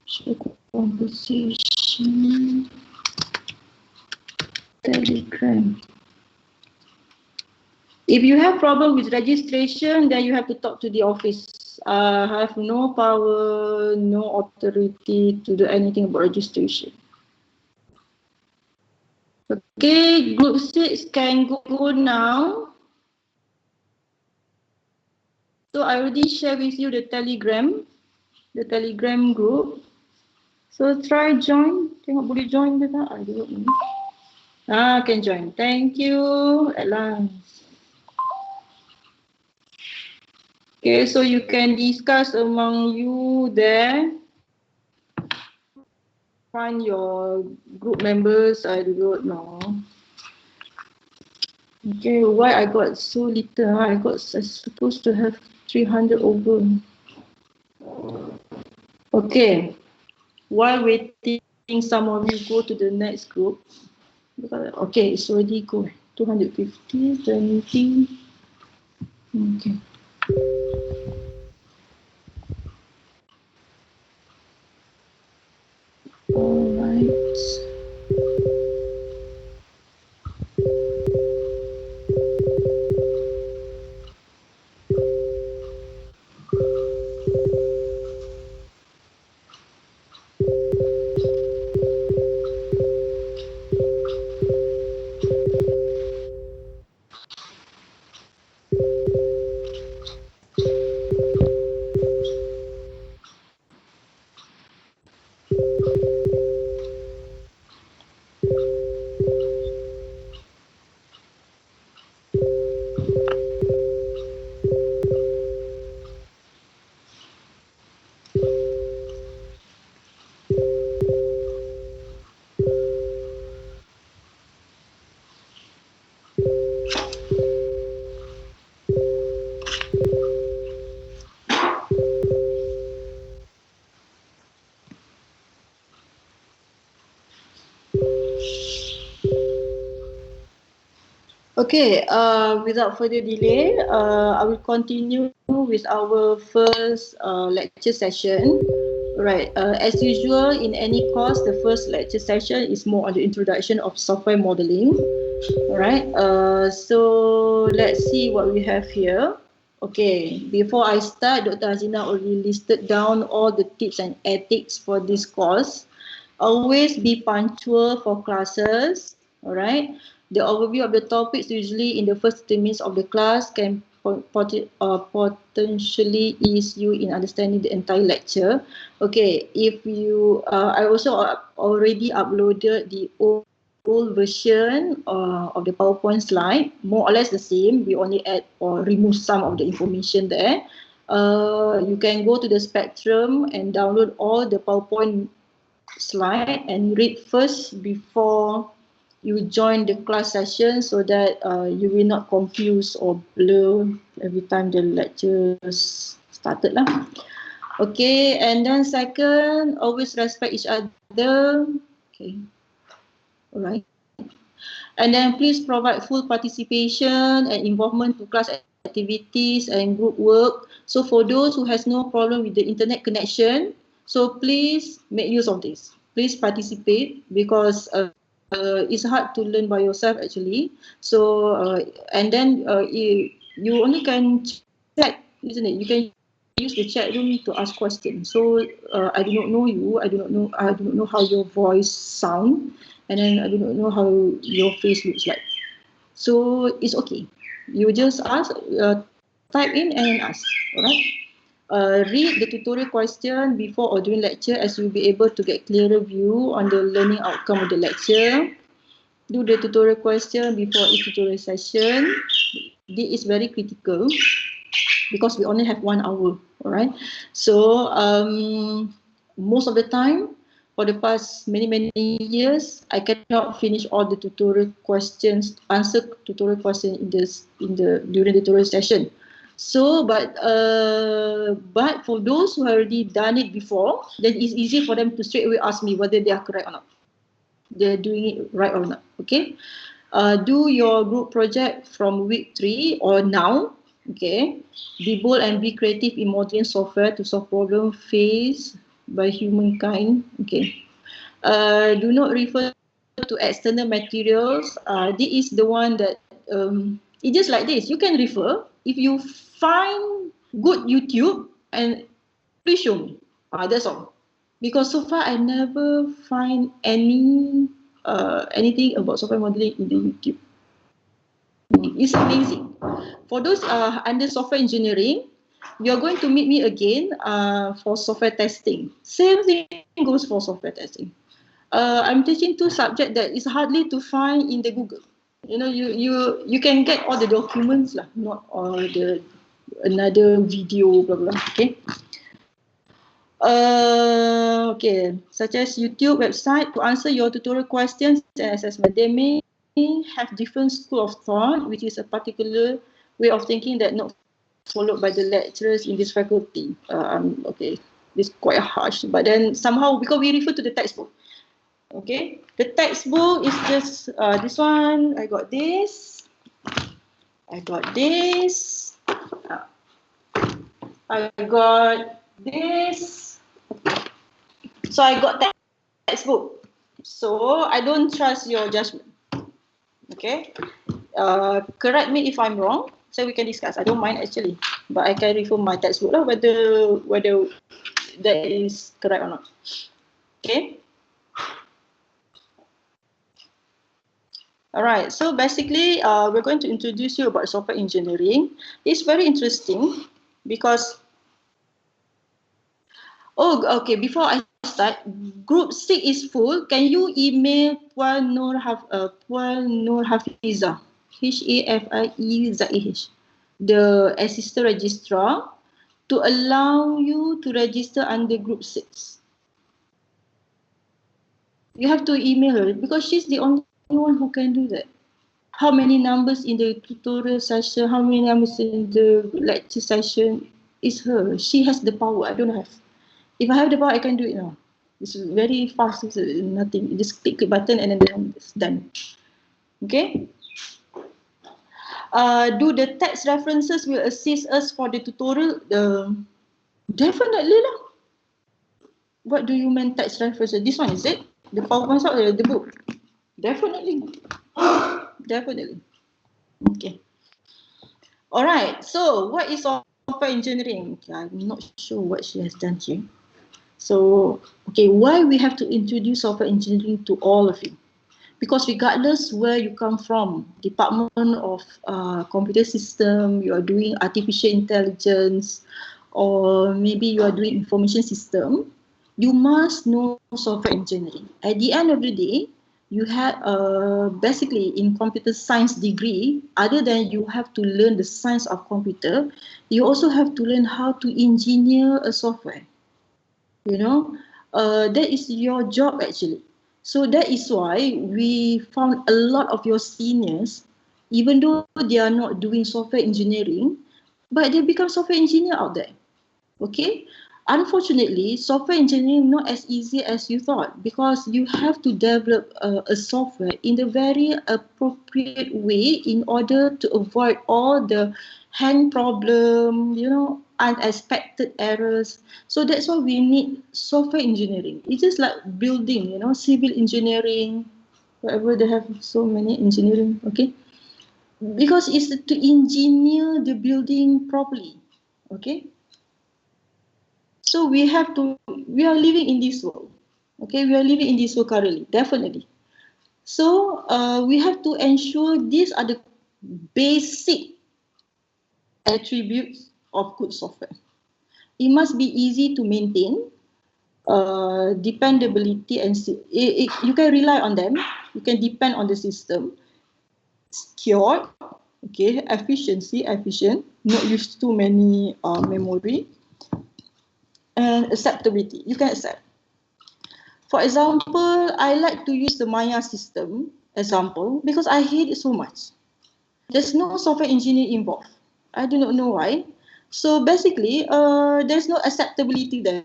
Share conversation. Telegram. If you have problem with registration, then you have to talk to the office. I have no power, no authority to do anything about registration. Okay, group 6 can go now. So I already share with you the Telegram group. So try join. Tengok boleh join ke tak? I don't know. Can join. Thank you. At last. Okay, so you can discuss among you there. Find your group members. I don't know. Okay, why I got so little? I supposed to have 300 over. Okay. While waiting, some of you go to the next group. Okay, it's already go. 250, 20. Okay. All right. Okay, without further delay, I will continue with our first lecture session. Right, as usual in any course, the first lecture session is more on the introduction of software modeling. Alright, so let's see what we have here. Okay, before I start, Dr. Hazina already listed down all the tips and ethics for this course. Always be punctual for classes. Alright, the overview of the topics usually in the first 10 minutes of the class can potentially ease you in understanding the entire lecture. Okay, if you, I also already uploaded the old version of the PowerPoint slide, more or less the same. We only add or remove some of the information there. You can go to the Spectrum and download all the PowerPoint slide and read first before you join the class session, so that you will not confuse or blur every time the lecture started lah. Okay, and then second, always respect each other. Okay, all right. And then please provide full participation and involvement to class activities and group work. So for those who has no problem with the internet connection, so please make use of this. Please participate, because it's hard to learn by yourself actually. So and then you only can chat, isn't it? You can use the chat room to ask questions. So I do not know you. I do not know how your voice sound, and then I do not know how your face looks like. So it's okay. You just ask, type in and then ask. Alright. Read the tutorial question before or during lecture, as you'll be able to get clearer view on the learning outcome of the lecture. Do the tutorial question before each tutorial session. This is very critical because we only have 1 hour. Alright. So most of the time, for the past many years, I cannot finish all the tutorial questions, answer tutorial questions during the tutorial session. So, but for those who have already done it before, then it's easy for them to straight away ask me whether they are correct or not. They're doing it right or not. Okay. Do your group project from week 3 or now. Okay. Be bold and be creative in modeling software to solve problems faced by humankind. Okay. Do not refer to external materials. This is the one that it's just like this. You can refer if you find good YouTube, and please show me. That's all. Because so far I never find anything about software modeling in the YouTube. It's amazing. For those under software engineering, you're going to meet me again for software testing. Same thing goes for software testing. I'm teaching 2 subjects that is hardly to find in the Google. You know, you can get all the documents lah, not all the another video, blah blah. Okay. Okay, such as YouTube website to answer your tutorial questions and assessment. They may have different school of thought, which is a particular way of thinking that not followed by the lecturers in this faculty. Okay, this is quite harsh, but then somehow, because we refer to the textbook. Okay, the textbook is just this one. I got this. I got this. I got this. So I got textbook. So I don't trust your judgment. Okay. Correct me if I'm wrong, so we can discuss. I don't mind actually, but I can refer my textbook lah, whether that is correct or not. Okay. Alright, so basically we're going to introduce you about software engineering. It's very interesting because, okay, before I start, group 6 is full. Can you email Puan Nur Hafiza, Hafiezah, the assistant registrar, to allow you to register under group 6? You have to email her because she's the only one who can do that. How many numbers in the tutorial session, how many numbers in the lecture session is her. She has the power. I don't have. If I have the power, I can do it now. It's very fast. It's nothing. You just click the button and then it's done. Okay. Do the text references will assist us for the tutorial? Definitely lah. What do you mean text references? This one, is it? The PowerPoint or the book? Definitely. Definitely. Okay. All right. So, what is software engineering? Okay, I'm not sure what she has done here. So, okay, why we have to introduce software engineering to all of you? Because regardless where you come from, Department of Computer System, you are doing artificial intelligence, or maybe you are doing information system, you must know software engineering. At the end of the day, you had basically in computer science degree, other than you have to learn the science of computer, you also have to learn how to engineer a software. You know, that is your job actually. So that is why we found a lot of your seniors, even though they are not doing software engineering, but they become software engineer out there. Okay, unfortunately, software engineering not as easy as you thought, because you have to develop a software in the very appropriate way in order to avoid all the hang problem, you know, unexpected errors. So that's why we need software engineering. It's just like building, you know, civil engineering, whatever, they have so many engineering. Okay, because it's to engineer the building properly. Okay. So we are living in this world. Okay, we are living in this world currently, definitely. So we have to ensure these are the basic attributes of good software. It must be easy to maintain, dependability, and you can rely on them. You can depend on the system. Secure, okay, efficient, not use too many memory, and acceptability. You can accept. For example, I like to use the Maya system example because I hate it so much. There's no software engineer involved. I do not know why. So basically, there's no acceptability there.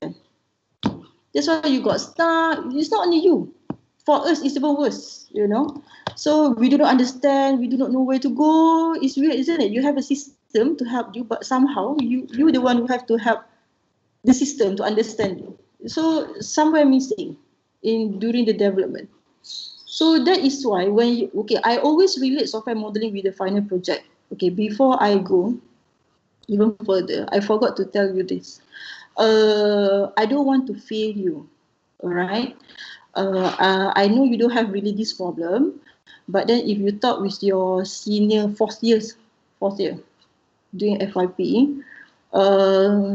That's why you got stuck. It's not only you. For us, it's even worse, you know. So we do not understand. We do not know where to go. It's weird, isn't it? You have a system to help you, but somehow you're the one who have to help the system to understand you. So somewhere missing during the development. So that is why I always relate software modeling with the final project. Okay, before I go even further, I forgot to tell you this. I don't want to fail you, all right? I know you don't have really this problem, but then if you talk with your senior fourth year doing FYP,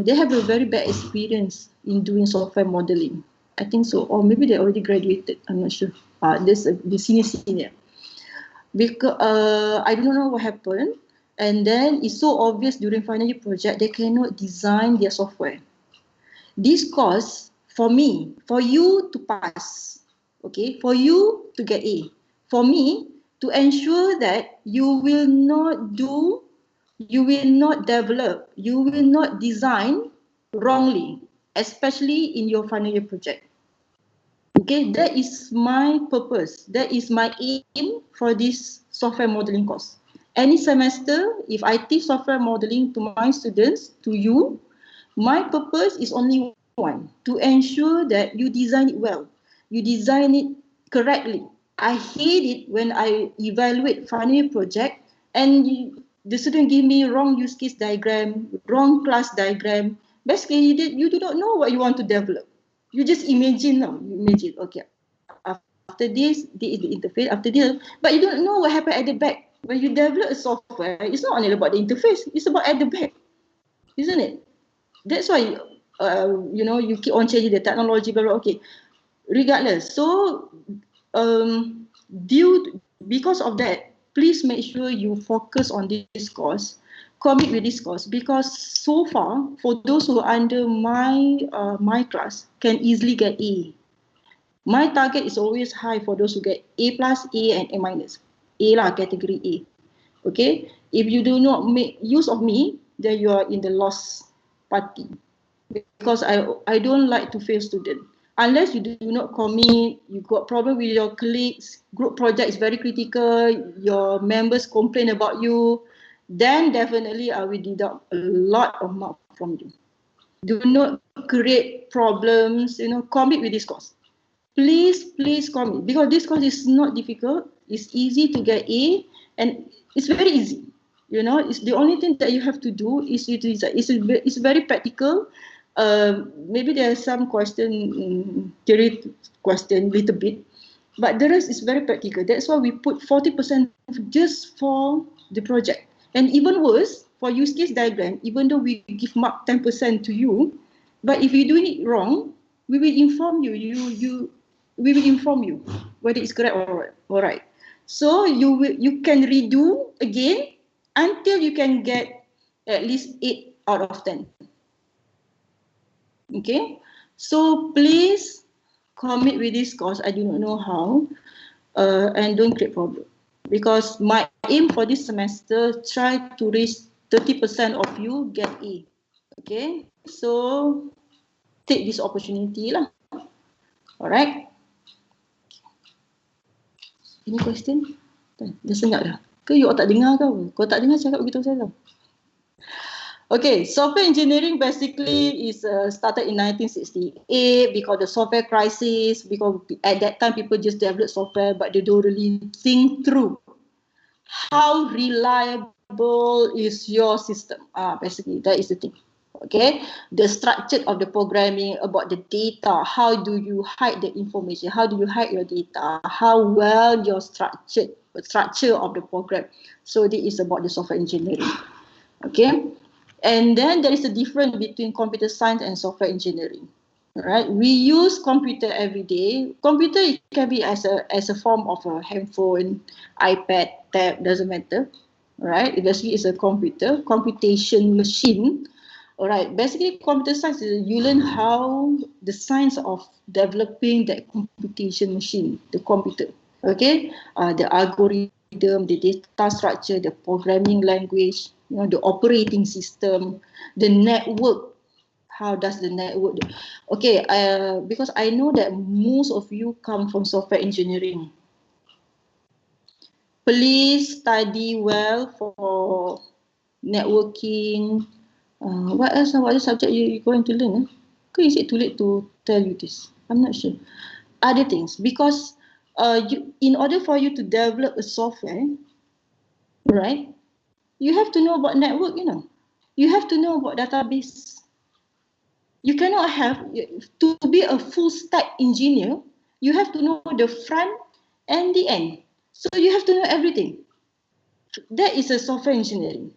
they have a very bad experience in doing software modeling. I think so, or maybe they already graduated. I'm not sure. There's the senior. Because I don't know what happened, and then it's so obvious during final year project they cannot design their software. This cause for you to pass, okay, for you to get A, for me to ensure that you will not develop, you will not design wrongly, especially in your final year project. Okay, that is my purpose. That is my aim for this software modeling course. Any semester, if I teach software modeling to my students, to you, my purpose is only one, to ensure that you design it well. You design it correctly. I hate it when I evaluate final year project and the student give me wrong use case diagram, wrong class diagram. Basically, you do not know what you want to develop. You just imagine now. You imagine, okay, after this is the interface, after this, but you don't know what happened at the back. When you develop a software, it's not only about the interface, it's about at the back, isn't it? That's why, you keep on changing the technology, blah, blah, okay. Regardless, so because of that, please make sure you focus on this course, commit with this course, because so far, for those who are under my class, can easily get A. My target is always high for those who get A+, A, and A-. A lah, category A. Okay? If you do not make use of me, then you are in the lost party. Because I don't like to fail students. Unless you do not commit, you got problem with your colleagues, group project is very critical, your members complain about you, then definitely I will deduct a lot of marks from you. Do not create problems, commit with this course. Please commit, because this course is not difficult, it's easy to get A, and it's very easy. It's the only thing that you have to do is it's very practical. Maybe there are some theory question little bit, but the rest is very practical. That's why we put 40% just for the project. And even worse, for use case diagram, even though we give mark 10% to you, but if you're doing it wrong, we will inform you. we will inform you whether it's correct or right. So you can redo again until you can get at least 8 out of 10. Okay, so please commit with this course. I do not know how, and don't create problem, because my aim for this semester, try to reach 30% of you get A. Okay, so take this opportunity lah. Alright. Any question? Dah senyap dah. Ke you tak dengar ke apa? Kalau tak dengar cakap begitu saja. Okay, software engineering basically is started in 1968 because the software crisis, because at that time people just develop software but they don't really think through how reliable is your system. Basically, that is the thing. Okay, the structure of the programming, about the data, how do you hide the information, how do you hide your data, how well your structure of the program. So this is about the software engineering. Okay, and then there is a difference between computer science and software engineering. Right, we use computer every day. Computer, it can be as a form of a handphone, iPad, tab, doesn't matter. Right, basically it's a computation machine. Alright, basically computer science is you learn how the science of developing that computation machine, the computer. Okay, the algorithm, the data structure, the programming language, the operating system, the network. How does the network do? Okay, because I know that most of you come from software engineering. Please study well for networking. What else? What other subject you're going to learn? Is it too late to tell you this? I'm not sure. Other things, because in order for you to develop a software, right, you have to know about network, You have to know about database. You cannot have, to be a full stack engineer, you have to know the front and the end. So you have to know everything. That is a software engineering.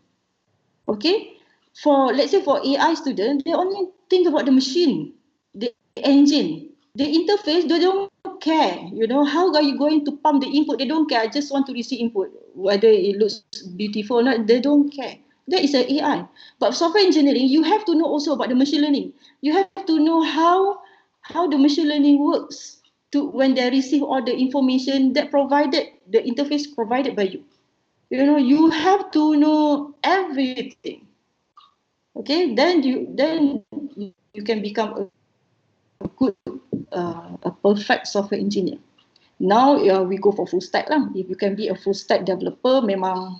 Okay? Let's say for AI students, they only think about the machine, the engine, the interface. They don't care. How are you going to pump the input? They don't care. I just want to receive input, whether it looks beautiful or not. They don't care. That is an AI. But software engineering, you have to know also about the machine learning. You have to know how the machine learning works when they receive all the information that provided, the interface provided by you. You have to know everything. Okay, then you can become a good, a perfect software engineer. Now we go for full stack lah. If you can be a full stack developer, memang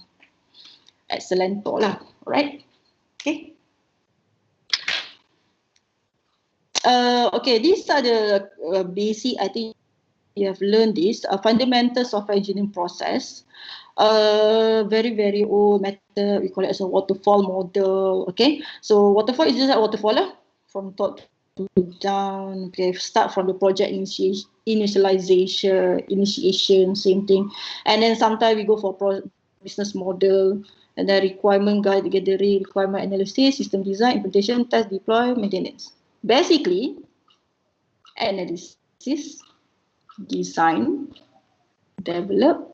excellent lah. Alright. Okay. Okay, these are the basic. I think you have learned this. Fundamental software engineering process. Very, very old method. We call it as a waterfall model. Okay, so waterfall is just like waterfall lah, from top to down. Okay, start from the project initiation, same thing, and then sometimes we go for business model, and then requirement gathering, requirement analysis, system design, implementation, test, deploy, maintenance. Basically, analysis, design, develop,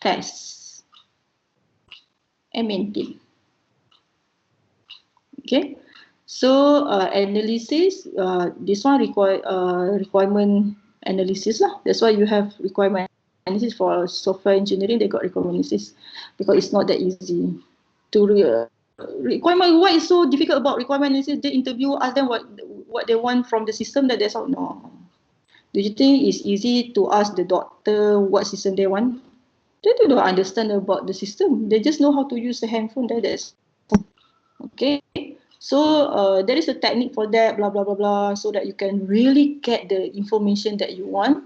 test, and maintain. Okay, so analysis, this one requirement analysis lah. That's why you have requirement analysis for software engineering. They got requirement analysis because it's not that easy to requirement. What is so difficult about requirement analysis? They interview, ask them what they want from the system. That's all. No. Do you think it's easy to ask the doctor what system they want? They don't understand about the system. They just know how to use the handphone. That's okay. So there is a technique for that, blah blah blah blah, so that you can really get the information that you want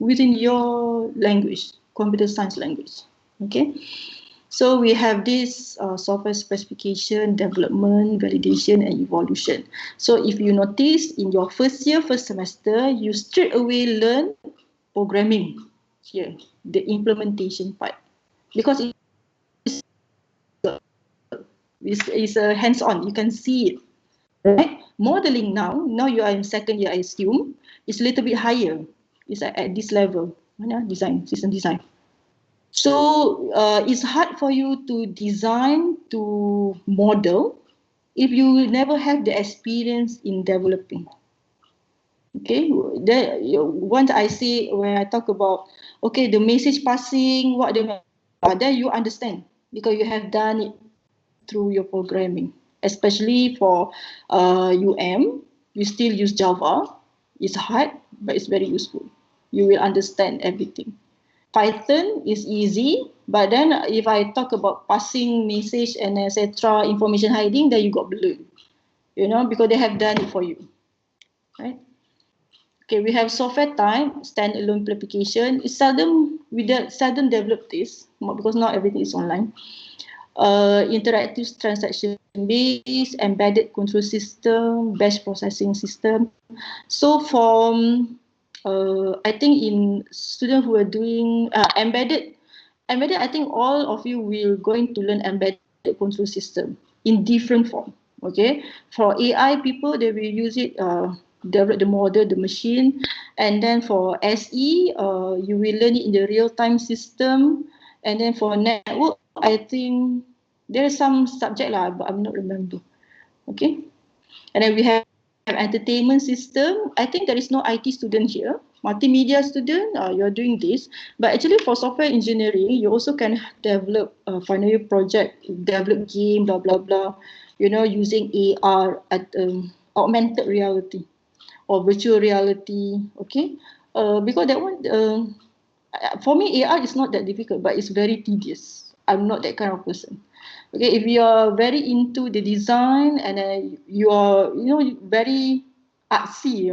within your language, computer science language. Okay. So we have this software specification, development, validation, and evolution. So if you notice in your first semester, you straight away learn programming here, the implementation part, because it's hands-on. You can see it, right? Modeling now you are in second year, I assume, it's a little bit higher. It's at this level, design, system design. So it's hard for you to design, to model, if you never have the experience in developing. Okay, once I say, when I talk about, okay, the message passing, what the, then you understand, because you have done it through your programming. Especially for you still use Java. It's hard, but it's very useful. You will understand everything. Python is easy, but then if I talk about passing message and etc., information hiding, then you got blue, because they have done it for you, right? Okay, we have software time, standalone application. We seldom develop this because not everything is online. Interactive transaction based, embedded control system, batch processing system. So from I think in students who are doing embedded, I think all of you will going to learn embedded control system in different form. Okay, for AI people, they will use it, develop the model, the machine, and then for SE, you will learn it in the real-time system, and then for network, I think there is some subject lah, but I'm not remember. Okay, and then we have entertainment system. I think there is no IT student here. Multimedia student, you're doing this. But actually for software engineering, you also can develop a final year project, develop game, blah, blah, blah, using AR, augmented reality or virtual reality, okay? Because that one, for me, AR is not that difficult, but it's very tedious. I'm not that kind of person. Okay, if you are very into the design and you are, very artsy,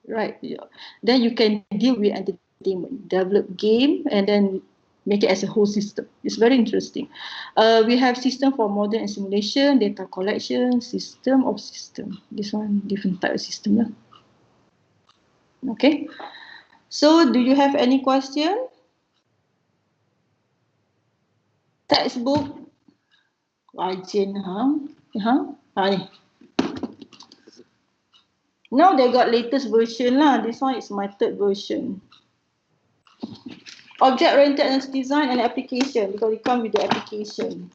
right? Then you can deal with entertainment, develop game, and then make it as a whole system. It's very interesting. We have system for model and simulation, data collection, system of system. This one, different type of system. Yeah. Okay. So, do you have any question? Textbook. Rajin, ni. Now they got latest version lah. This one is my third version. Object-oriented design and application, because it comes with the application.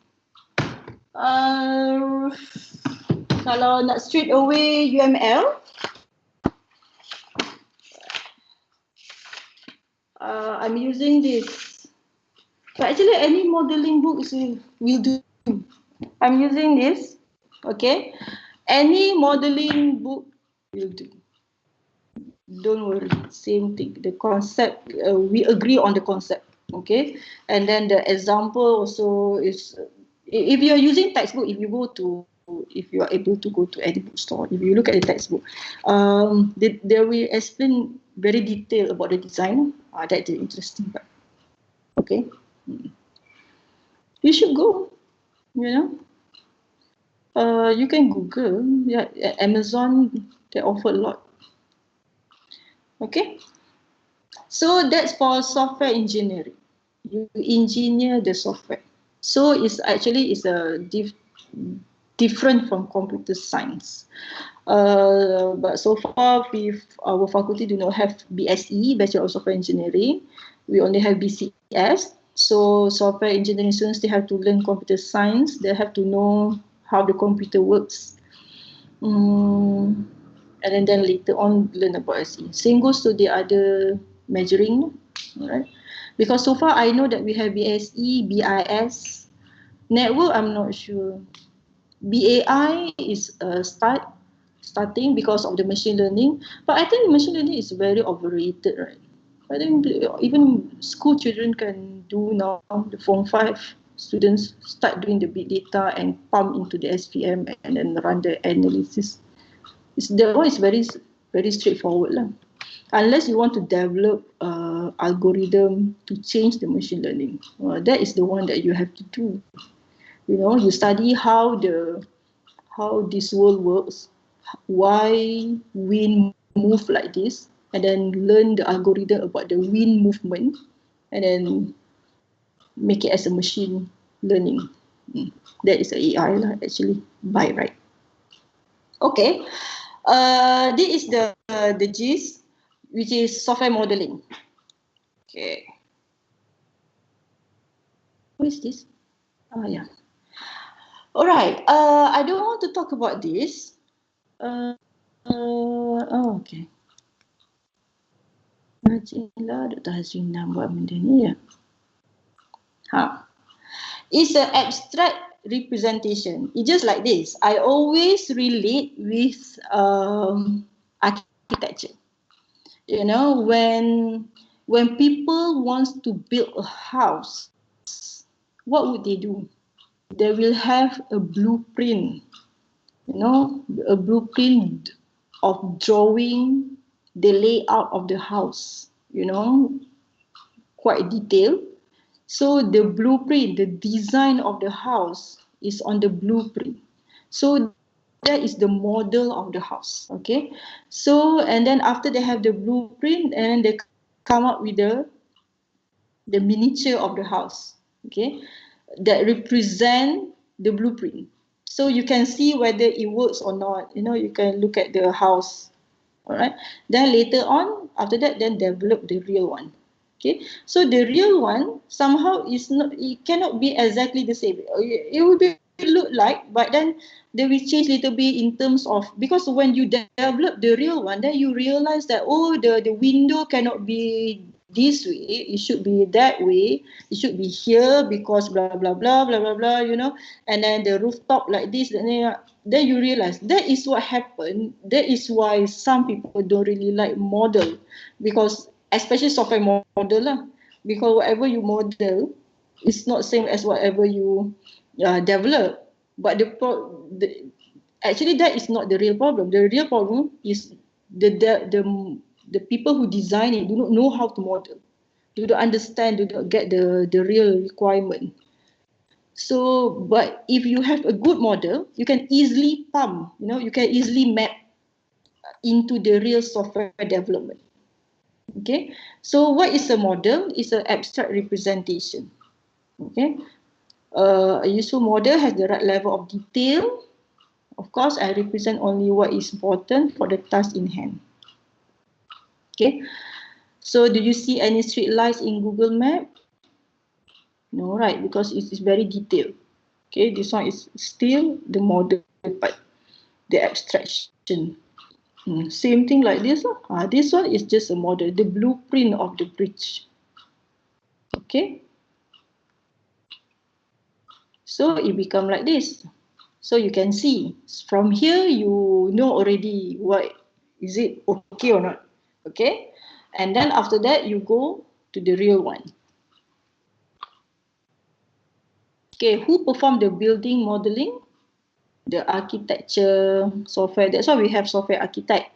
Kalau nak straight away UML, I'm using this. But actually, any modeling book will do. I'm using this. Okay, any modeling book will do. Don't worry, same thing. The concept, we agree on the concept, okay? And then the example also is, if you're using textbook, if you are able to go to any bookstore, if you look at the textbook, they will explain very detailed about the design. That's the interesting part, okay? You should go, you can Google, yeah, Amazon, they offer a lot. Okay, so that's for software engineering. You engineer the software. So it's actually different from computer science. But so far, our faculty do not have BSE, Bachelor of Software Engineering. We only have BCS. So software engineering students, they have to learn computer science. They have to know how the computer works. And then later on learn about SE. Same goes to the other measuring, right? Because so far I know that we have BSE, BIS, network I'm not sure. BAI is starting because of the machine learning, but I think machine learning is very overrated, right? I think even school children can do now. The Form 5 students start doing the big data and pump into the SPM and then run the analysis. That one is very, very straightforward lah. Unless you want to develop algorithm to change the machine learning, that is the one that you have to do. You study how this world works, why wind move like this, and then learn the algorithm about the wind movement, and then make it as a machine learning. That is AI lah, actually, by right. Okay. This is the gist, which is software modeling. Okay. What is this? Oh yeah. All right. I don't want to talk about this. Oh, okay. Majilah Dr. Hazrina buat benda ni ya. It's an abstract representation. It's just like this. I always relate with architecture. You know, when people want to build a house, what would they do? They will have a blueprint. You know, a blueprint of drawing the layout of the house. You know, quite detailed. So the blueprint, the design of the house is on the blueprint. So that is the model of the house. Okay. So and then after they have the blueprint, and they come up with the miniature of the house. Okay, that represent the blueprint. So you can see whether it works or not. You know, you can look at the house. All right. Then later on, after that, then develop the real one. Okay, so the real one somehow is not, it cannot be exactly the same. It will be look like, but then they will change little bit in terms of, because when you develop the real one, then you realize that, oh, the window cannot be this way, it should be that way, it should be here because blah blah blah blah blah blah, you know, and then the rooftop like this, and then you realize that is what happened. That is why some people don't really like model, because especially software model lah, because whatever you model is not same as whatever you develop. But actually that is not the real problem. The real problem is the people who design it do not know how to model, do not understand, do not get the real requirement. So, but if you have a good model, you can easily pump, you know, you can easily map into the real software development. Okay, so what is a model? It's an abstract representation. Okay, a useful model has the right level of detail. Of course, I represent only what is important for the task in hand. Okay, so do you see any street lights in Google Map? No, right, because it is very detailed. Okay, this one is still the model part, the abstraction. Same thing like this. This one is just a model, the blueprint of the bridge. Okay. So it become like this. So you can see from here, you know already what is it okay or not. Okay. And then after that, you go to the real one. Okay, who performed the building modeling? The architecture software. That's why we have software architect.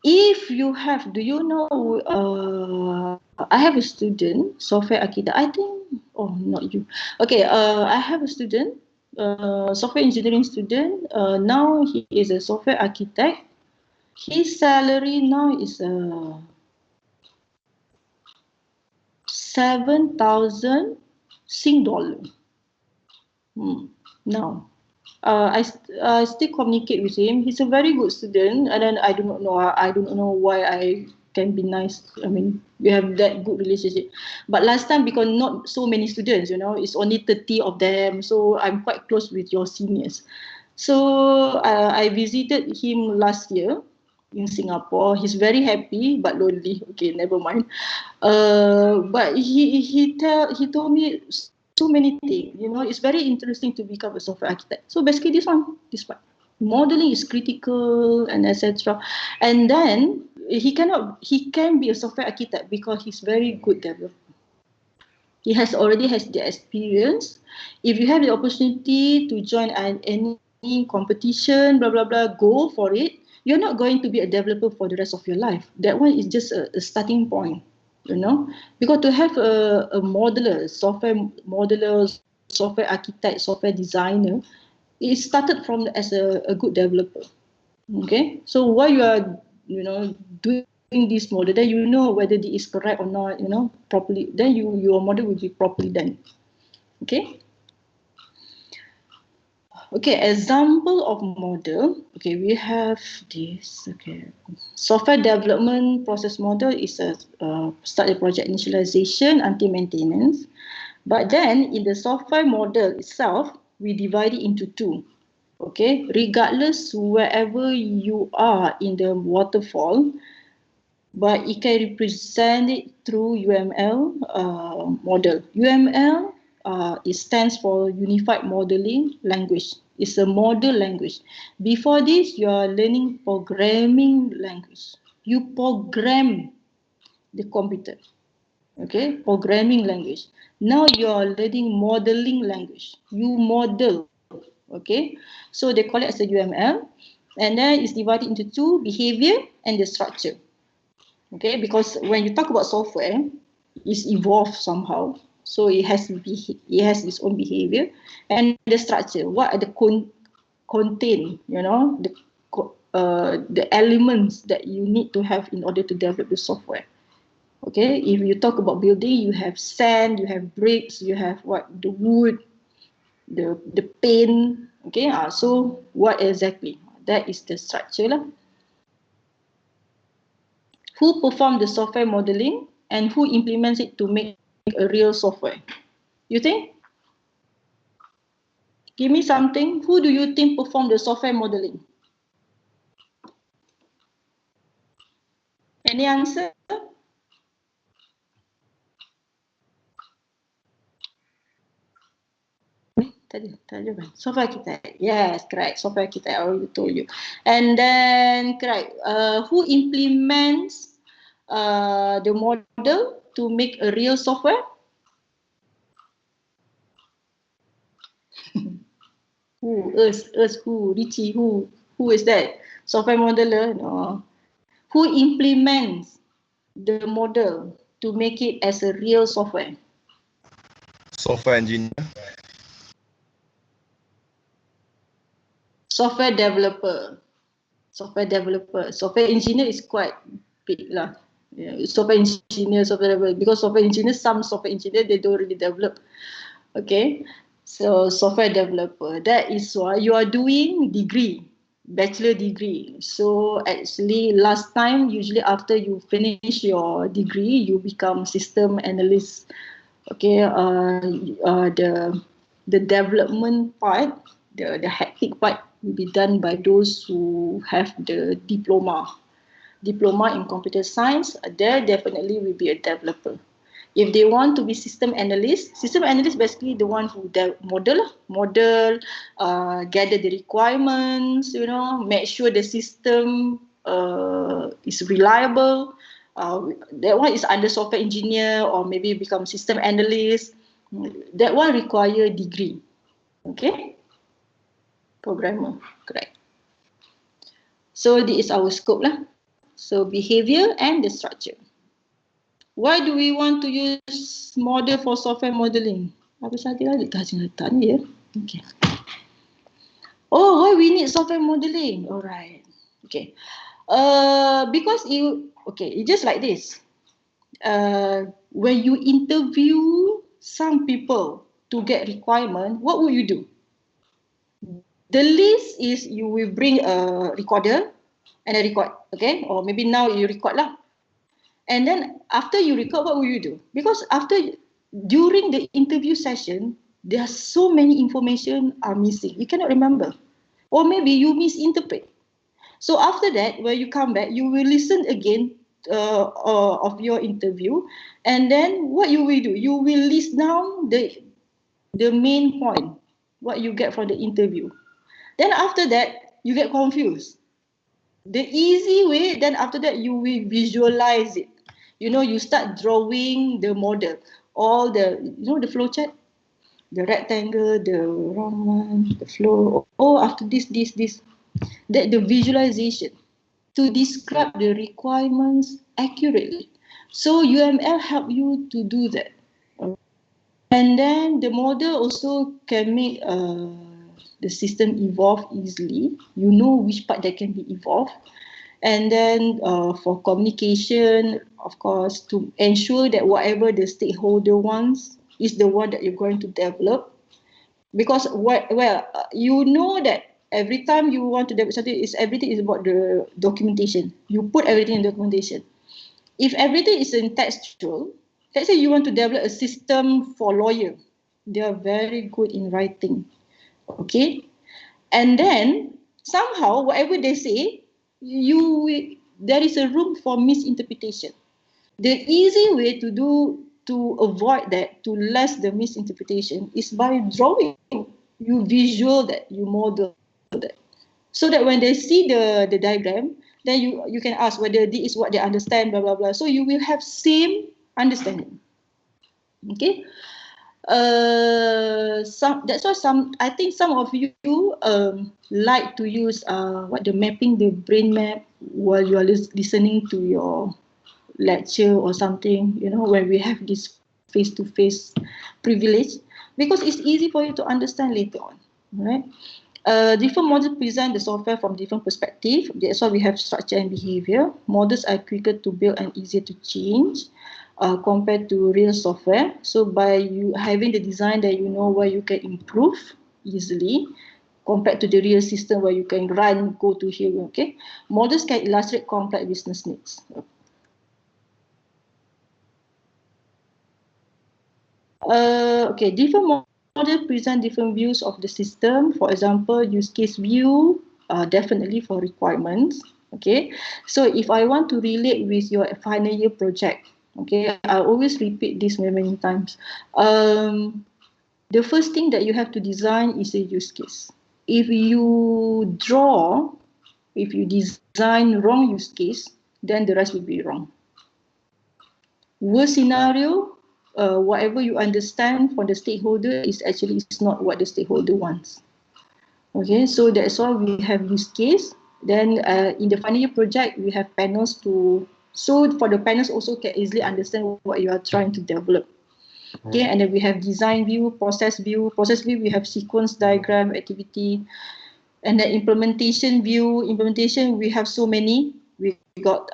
If you have, do you know, I have a student, software architect, I think, oh, not you. Okay, I have a student, software engineering student. Now he is a software architect. His salary now is 7,000 Sing dollar. Now. I still communicate with him. He's a very good student, and then I do not know why I can be nice. I mean, we have that good relationship. But last time, because not so many students, you know, it's only 30 of them. So I'm quite close with your seniors. So I visited him last year in Singapore. He's very happy but lonely. Okay, never mind. But he told me so many things, you know. It's very interesting to become a software architect. So basically this part, modeling is critical and etc. And then he can be a software architect because he's very good developer. He already has the experience. If you have the opportunity to join any competition, blah blah blah, go for it. You're not going to be a developer for the rest of your life. That one is just a starting point. You know, because to have a modeler, software modeler, software architect, software designer, it started from as a good developer. Okay, so while you are, you know, doing this model, then you know whether it is correct or not, you know, properly. Then your model will be properly done. Okay. Okay, example of model. Okay, we have this. Okay, software development process model is a start the project initialization until maintenance. But then in the software model itself, we divide it into two. Okay, regardless wherever you are in the waterfall, but it can represent it through UML model. UML it stands for Unified Modeling Language. It's a model language. Before this, you are learning programming language. You program the computer. Okay, programming language. Now you are learning modeling language. You model. Okay, so they call it as a UML, and then it's divided into two: behavior and the structure. Okay, because when you talk about software, it's evolved somehow, so it has its own behavior and the structure. What are the contain? The elements that you need to have in order to develop the software. Okay, if you talk about building, you have sand, you have bricks, you have the wood, the paint. Okay, so what exactly? That is the structure lah. Who perform the software modeling and who implements it to make a real software? You think? Give me something. Who do you think perform the software modeling? Any answer? Tadi kan? Software architect. Yes, correct. Software architect. I already told you. And then, correct. Who implements the model to make a real software? Who? Us, who? Richie, who? Who is that? Software modeler? No. Who implements the model to make it as a real software? Software engineer. Software developer. Software developer. Software engineer is quite big lah. Yeah, software engineer, software developer. Because software engineer, some software engineer, they don't really develop. Okay. So software developer. That is why you are doing degree. Bachelor degree. So actually last time, usually after you finish your degree, you become system analyst. Okay, the development part, the hectic part will be done by those who have the diploma in computer science. There definitely will be a developer. If they want to be system analyst basically the one who model, gather the requirements, make sure the system is reliable. That one is under software engineer or maybe become system analyst. That one require degree. Okay, programmer, correct. So this is our scope lah. So behavior and the structure. Why do we want to use model for software modeling? Apa sahaja letak ni ya? Okay. Oh, why we need software modeling? Alright. Okay. Because it's just like this. When you interview some people to get requirement, what would you do? The list is you will bring a recorder and a record, okay? Or maybe now you record lah. And then after you record, what will you do? Because during the interview session, there are so many information are missing. You cannot remember. Or maybe you misinterpret. So after that, when you come back, you will listen again of your interview. And then what you will do? You will list down the main point, what you get from the interview. Then after that, you get confused. The easy way, then after that, you will visualize it. You start drawing the model, all the flow chart, the rectangle, the round one, the flow. Oh, after this. That the visualization to describe the requirements accurately. So UML help you to do that. And then the model also can make the system evolve easily. You know which part that can be evolved. And then for communication, of course, to ensure that whatever the stakeholder wants is the one that you're going to develop. Because you know that every time you want to develop something, everything is about the documentation. You put everything in documentation. If everything is in textual, let's say you want to develop a system for lawyer, they are very good in writing, okay? And then somehow whatever they say, there is a room for misinterpretation. The easy way to avoid that, to less the misinterpretation, is by drawing. You visual that, you model that, so that when they see the diagram, then you can ask whether this is what they understand, blah blah blah. So you will have same understanding. Okay. That's why I think some of you like to use the mapping, the brain map, while you are listening to your lecture or something, you know, when we have this face-to-face privilege, because it's easy for you to understand later on, right? Different models present the software from different perspectives. That's why we have structure and behavior. Models are quicker to build and easier to change compared to real software. So by you having the design that you know where you can improve easily, compared to the real system where you can run, go to here, okay? Models can illustrate complex business needs. Okay, different models present different views of the system. For example, use case view, definitely for requirements. Okay, so if I want to relate with your final year project, okay, I always repeat this many times. The first thing that you have to design is a use case. If you design wrong use case, then the rest will be wrong. Worst scenario, whatever you understand from the stakeholder is not what the stakeholder wants. Okay, so that's why we have use case. Then in the final year project, we have panels so for the panels also can easily understand what you are trying to develop. Okay, and then we have design view, process view. Process view, we have sequence diagram, activity, and then implementation view. Implementation, we have so many. We got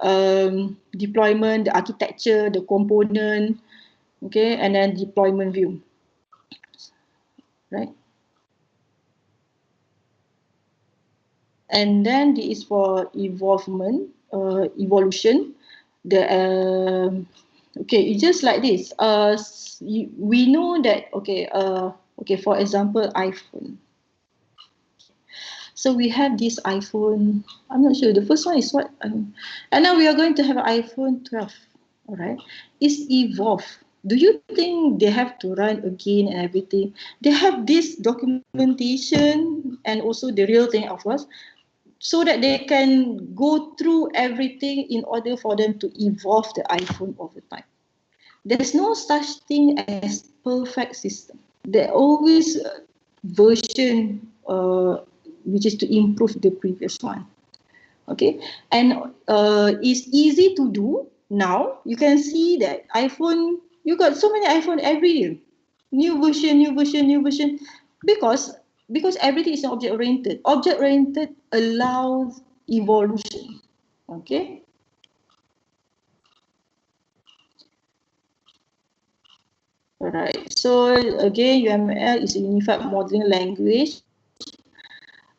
deployment, the architecture, the component, okay, and then deployment view, right? And then this is for evolution. Okay, it's just like this. We know that, okay, for example, iPhone. So we have this iPhone, I'm not sure, the first one is what? And now we are going to have an iPhone 12, all right? It's evolved. Do you think they have to run again and everything? They have this documentation and also the real thing, of course, so that they can go through everything in order for them to evolve the iPhone over time. There's no such thing as perfect system. There always version which is to improve the previous one. Okay, and it's easy to do now. You can see that iPhone, you got so many iPhone every year, new version, because everything is object oriented. Object oriented allows evolution. Okay. Alright, so again, UML is a unified modeling language.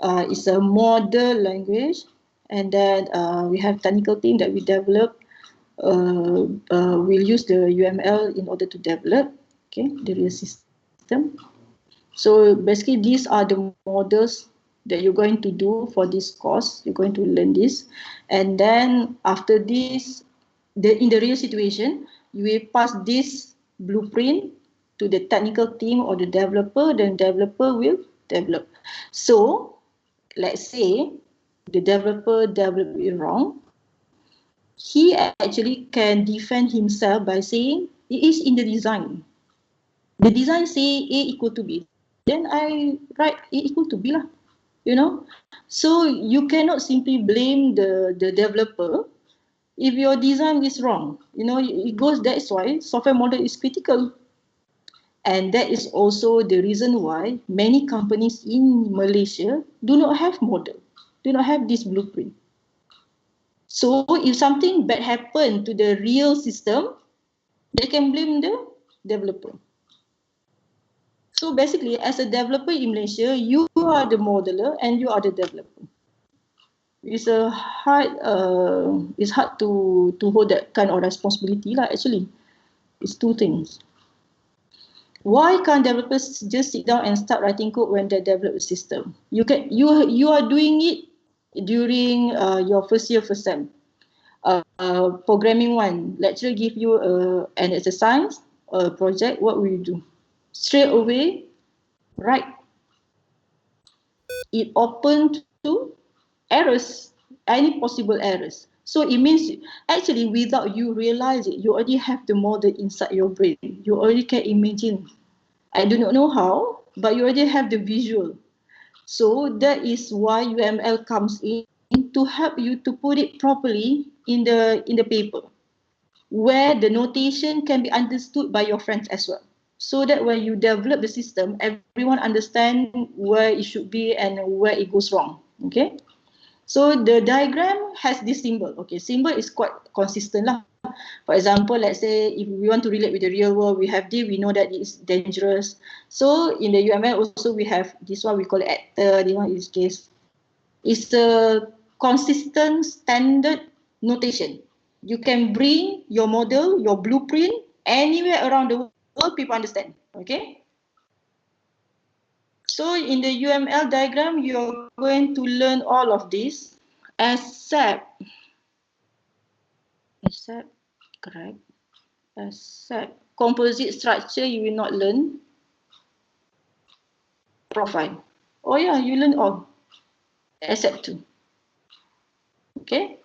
It's a model language, and then we have technical team that we develop. We'll use the UML in order to develop, okay, the real system. So basically, these are the models that you're going to do for this course. You're going to learn this, and then after this, in the real situation, you will pass this blueprint to the technical team or the developer. Then developer will develop. So let's say the developer developed it wrong. He actually can defend himself by saying it is in the design. The design say A equal to B. Then I write A equal to B lah. You know, so you cannot simply blame the developer if your design is wrong. You know, it goes, that's why software model is critical. And that is also the reason why many companies in Malaysia do not have model, do not have this blueprint. So if something bad happened to the real system, they can blame the developer. So basically, as a developer in Malaysia, you are the modeler and you are the developer. It's hard to hold that kind of responsibility lah. Actually, it's two things. Why can't developers just sit down and start writing code when they develop a system? You are doing it during your first year, first sem. Programming 1, lecturer give you an exercise, a project. What will you do? Straight away, write. It open to errors, any possible errors. So it means actually without you realize it, you already have the model inside your brain. You already can imagine. I do not know how, but you already have the visual. So that is why UML comes in to help you to put it properly in the paper, where the notation can be understood by your friends as well. So that when you develop the system, everyone understand where it should be and where it goes wrong. Okay. So the diagram has this symbol. Okay, symbol is quite consistent lah. For example, let's say if we want to relate with the real world, we have this, we know that it's dangerous. So in the UML also we have this one, we call it actor, this one is case. It's a consistent standard notation. You can bring your model, your blueprint, anywhere around the world, people understand. Okay. So in the UML diagram, you're going to learn all of this, except composite structure, you will not learn. Profile. Oh yeah, you learn all, except 2. Okay.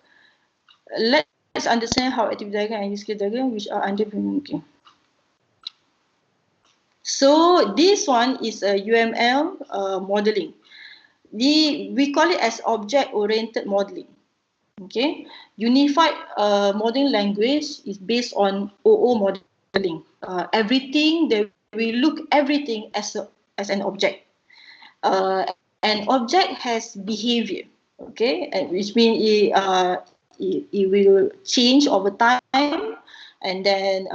Let's understand how activity diagram and use case diagram, which are under okay. So this one is a UML modeling. We call it as object-oriented modeling. Okay, unified modeling language is based on OO modeling. Everything that we look everything as an object. An object has behavior. Okay, which means it will change over time, and then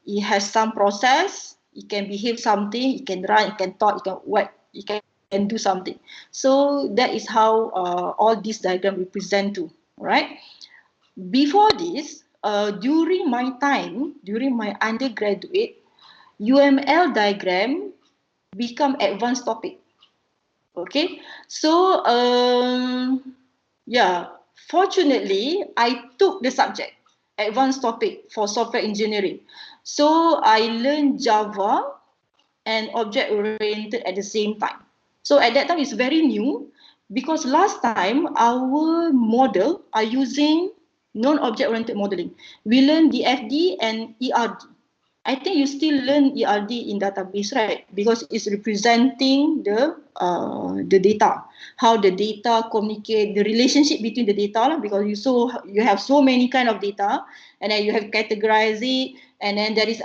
it has some process. It can behave something, it can run, it can talk, it can work, it can do something. So that is how all these diagrams represent to, right? Before this, during my time, during my undergraduate, UML diagram become advanced topic. Okay, so yeah, fortunately, I took the subject, advanced topic for software engineering. So I learned Java and object-oriented at the same time. So at that time, it's very new because last time our model are using non-object-oriented modeling. We learned DFD and ERD. I think you still learn ERD in database, right? Because it's representing the data, how the data communicate, the relationship between the data, because you have so many kind of data, and then you have categorized it, and then there is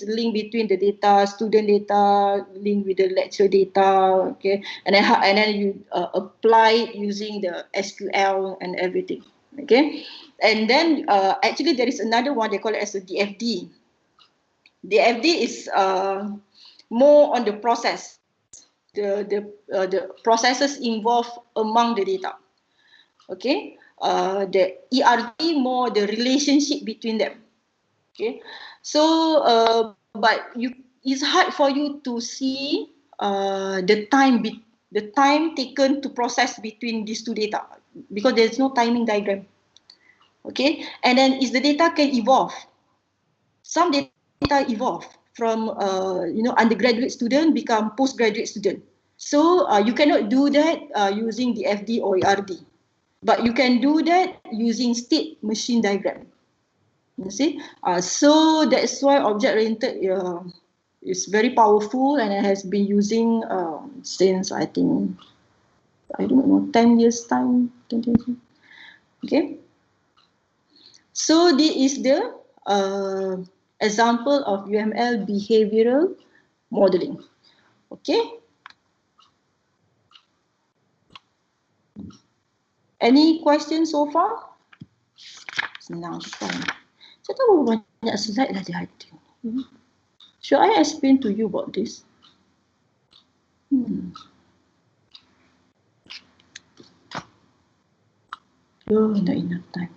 link between the data, student data, link with the lecture data, okay, and then you apply it using the SQL and everything, okay, and then actually there is another one they call it as a DFD. The FD is more on the process, the processes involved among the data. Okay, the ERD more the relationship between them. Okay, so but it's hard for you to see the time taken to process between these two data because there's no timing diagram. Okay, and then is the data can evolve. Some data evolve from undergraduate student become postgraduate student. So you cannot do that using the FD or ERD, but you can do that using state machine diagram. You see, so that's why object-oriented is very powerful and it has been using since I think 10 years time. 10 years. Okay. So this is the example of UML behavioral modeling. Okay. Any questions so far? Senang sekali. Saya tahu banyak slide lah di hati. Should I explain to you about this? Oh, not enough time.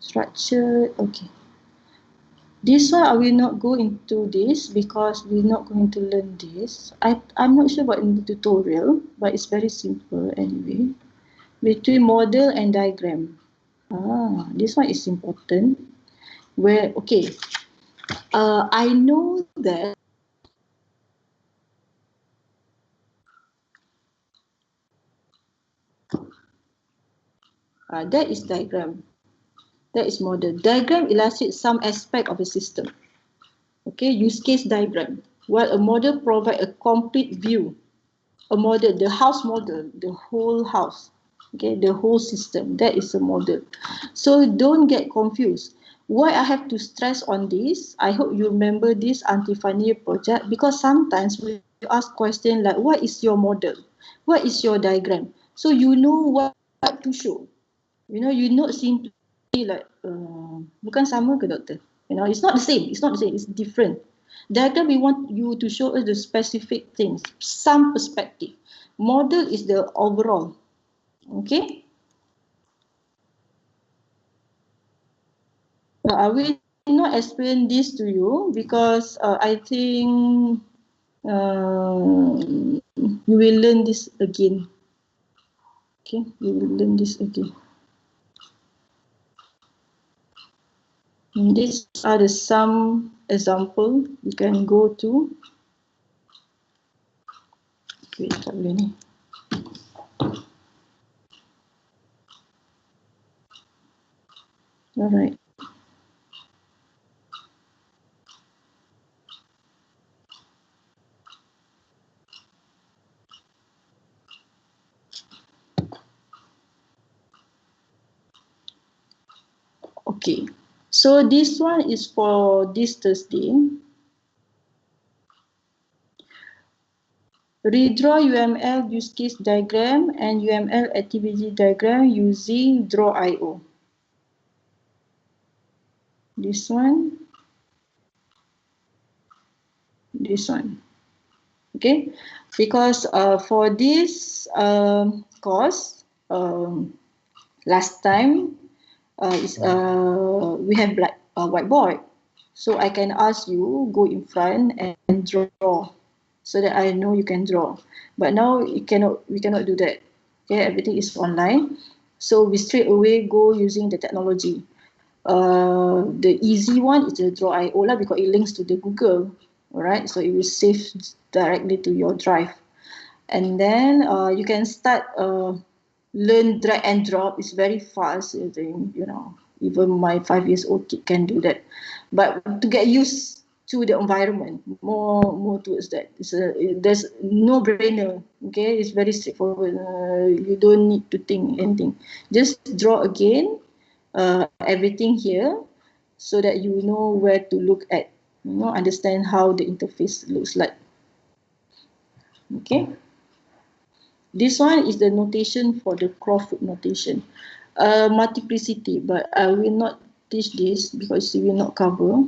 Structured, okay. This one I will not go into this because we're not going to learn this. I'm not sure about in the tutorial, but it's very simple anyway. Between model and diagram. This one is important. Where, okay, I know that that is diagram. That is model. Diagram illustrates some aspect of a system. Okay, use case diagram. While a model provides a complete view. A model, the house model, the whole house. Okay, the whole system. That is a model. So don't get confused. Why I have to stress on this? I hope you remember this anti-funny project, because sometimes we ask questions like, what is your model? What is your diagram? So you know what to show. You know, you not simply like, bukan sama ke doktor? You know, it's not the same. It's not the same. It's different. Diagram, we want you to show us the specific things, some perspective. Model is the overall. Okay? I will not explain this to you because I think you will learn this again. Okay? You will learn this again. And these are the some example you can go to. Wait, tak boleh ni. Alright. Okay. So this one is for this Thursday. Redraw UML use case diagram and UML activity diagram using Draw.io. This one. This one. Okay. Because for this course, last time we have black whiteboard. So I can ask you go in front and draw, so that I know you can draw. But now we cannot do that. Okay, everything is online. So we straight away go using the technology. The easy one is the Draw.io lah, because it links to the Google. Alright, so it will save directly to your drive. And then you can start learn drag and drop. It's very fast. You know, even my 5-year-old kid can do that. But to get used to the environment, more towards that. There's no brainer. Okay, it's very straightforward. You don't need to think anything. Just draw again, everything here, so that you know where to look at. You know, understand how the interface looks like. Okay. This one is the notation for the Crawford notation. Multiplicity, but I will not teach this because it will not cover.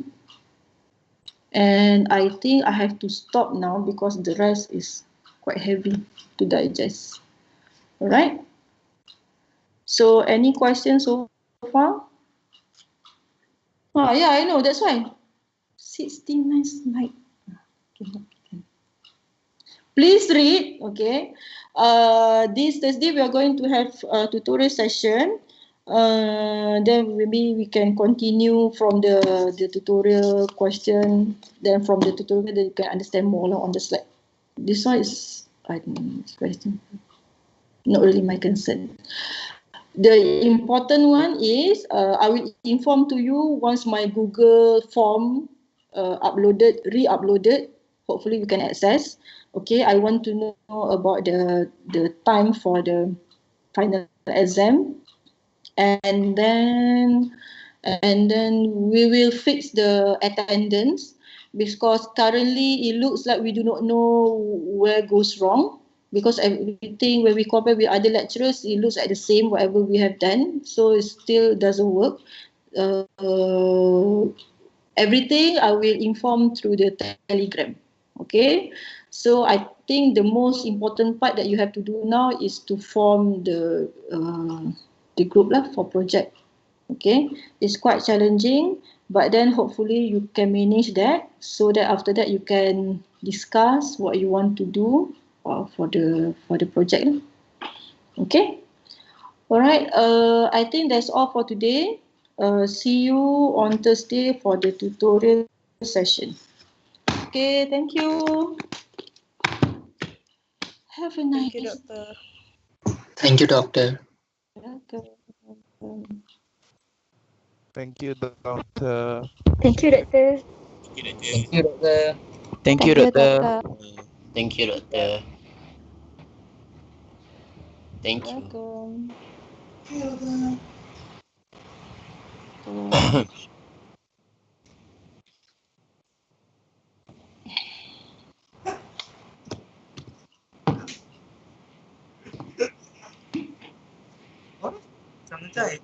And I think I have to stop now because the rest is quite heavy to digest. Alright? So any questions so far? Yeah, I know, that's why. 69 slide. Please read, okay. This Thursday we are going to have a tutorial session. Then maybe we can continue from the tutorial question. Then from the tutorial, then you can understand more on the slide. This one is, I don't know, this question. Not really my concern. The important one is I will inform to you once my Google form re-uploaded. Hopefully you can access. Okay, I want to know about the time for the final exam, and then we will fix the attendance, because currently it looks like we do not know where goes wrong, because everything when we compare with other lecturers, it looks like the same whatever we have done, so it still doesn't work. Everything I will inform through the Telegram. Okay, so I think the most important part that you have to do now is to form the group lah for project. Okay, it's quite challenging, but then hopefully you can manage that, so that after that you can discuss what you want to do for the project lah. Okay, alright. I think that's all for today. See you on Thursday for the tutorial session. Okay, thank you. Have a nice. Thank you, Doctor. Thank you, Doctor. Welcome. Thank you, Doctor. Thank you, Doctor. Thank you, Doctor. Thank you, Doctor. Thank you, Doctor. Thank you. Welcome. Sampai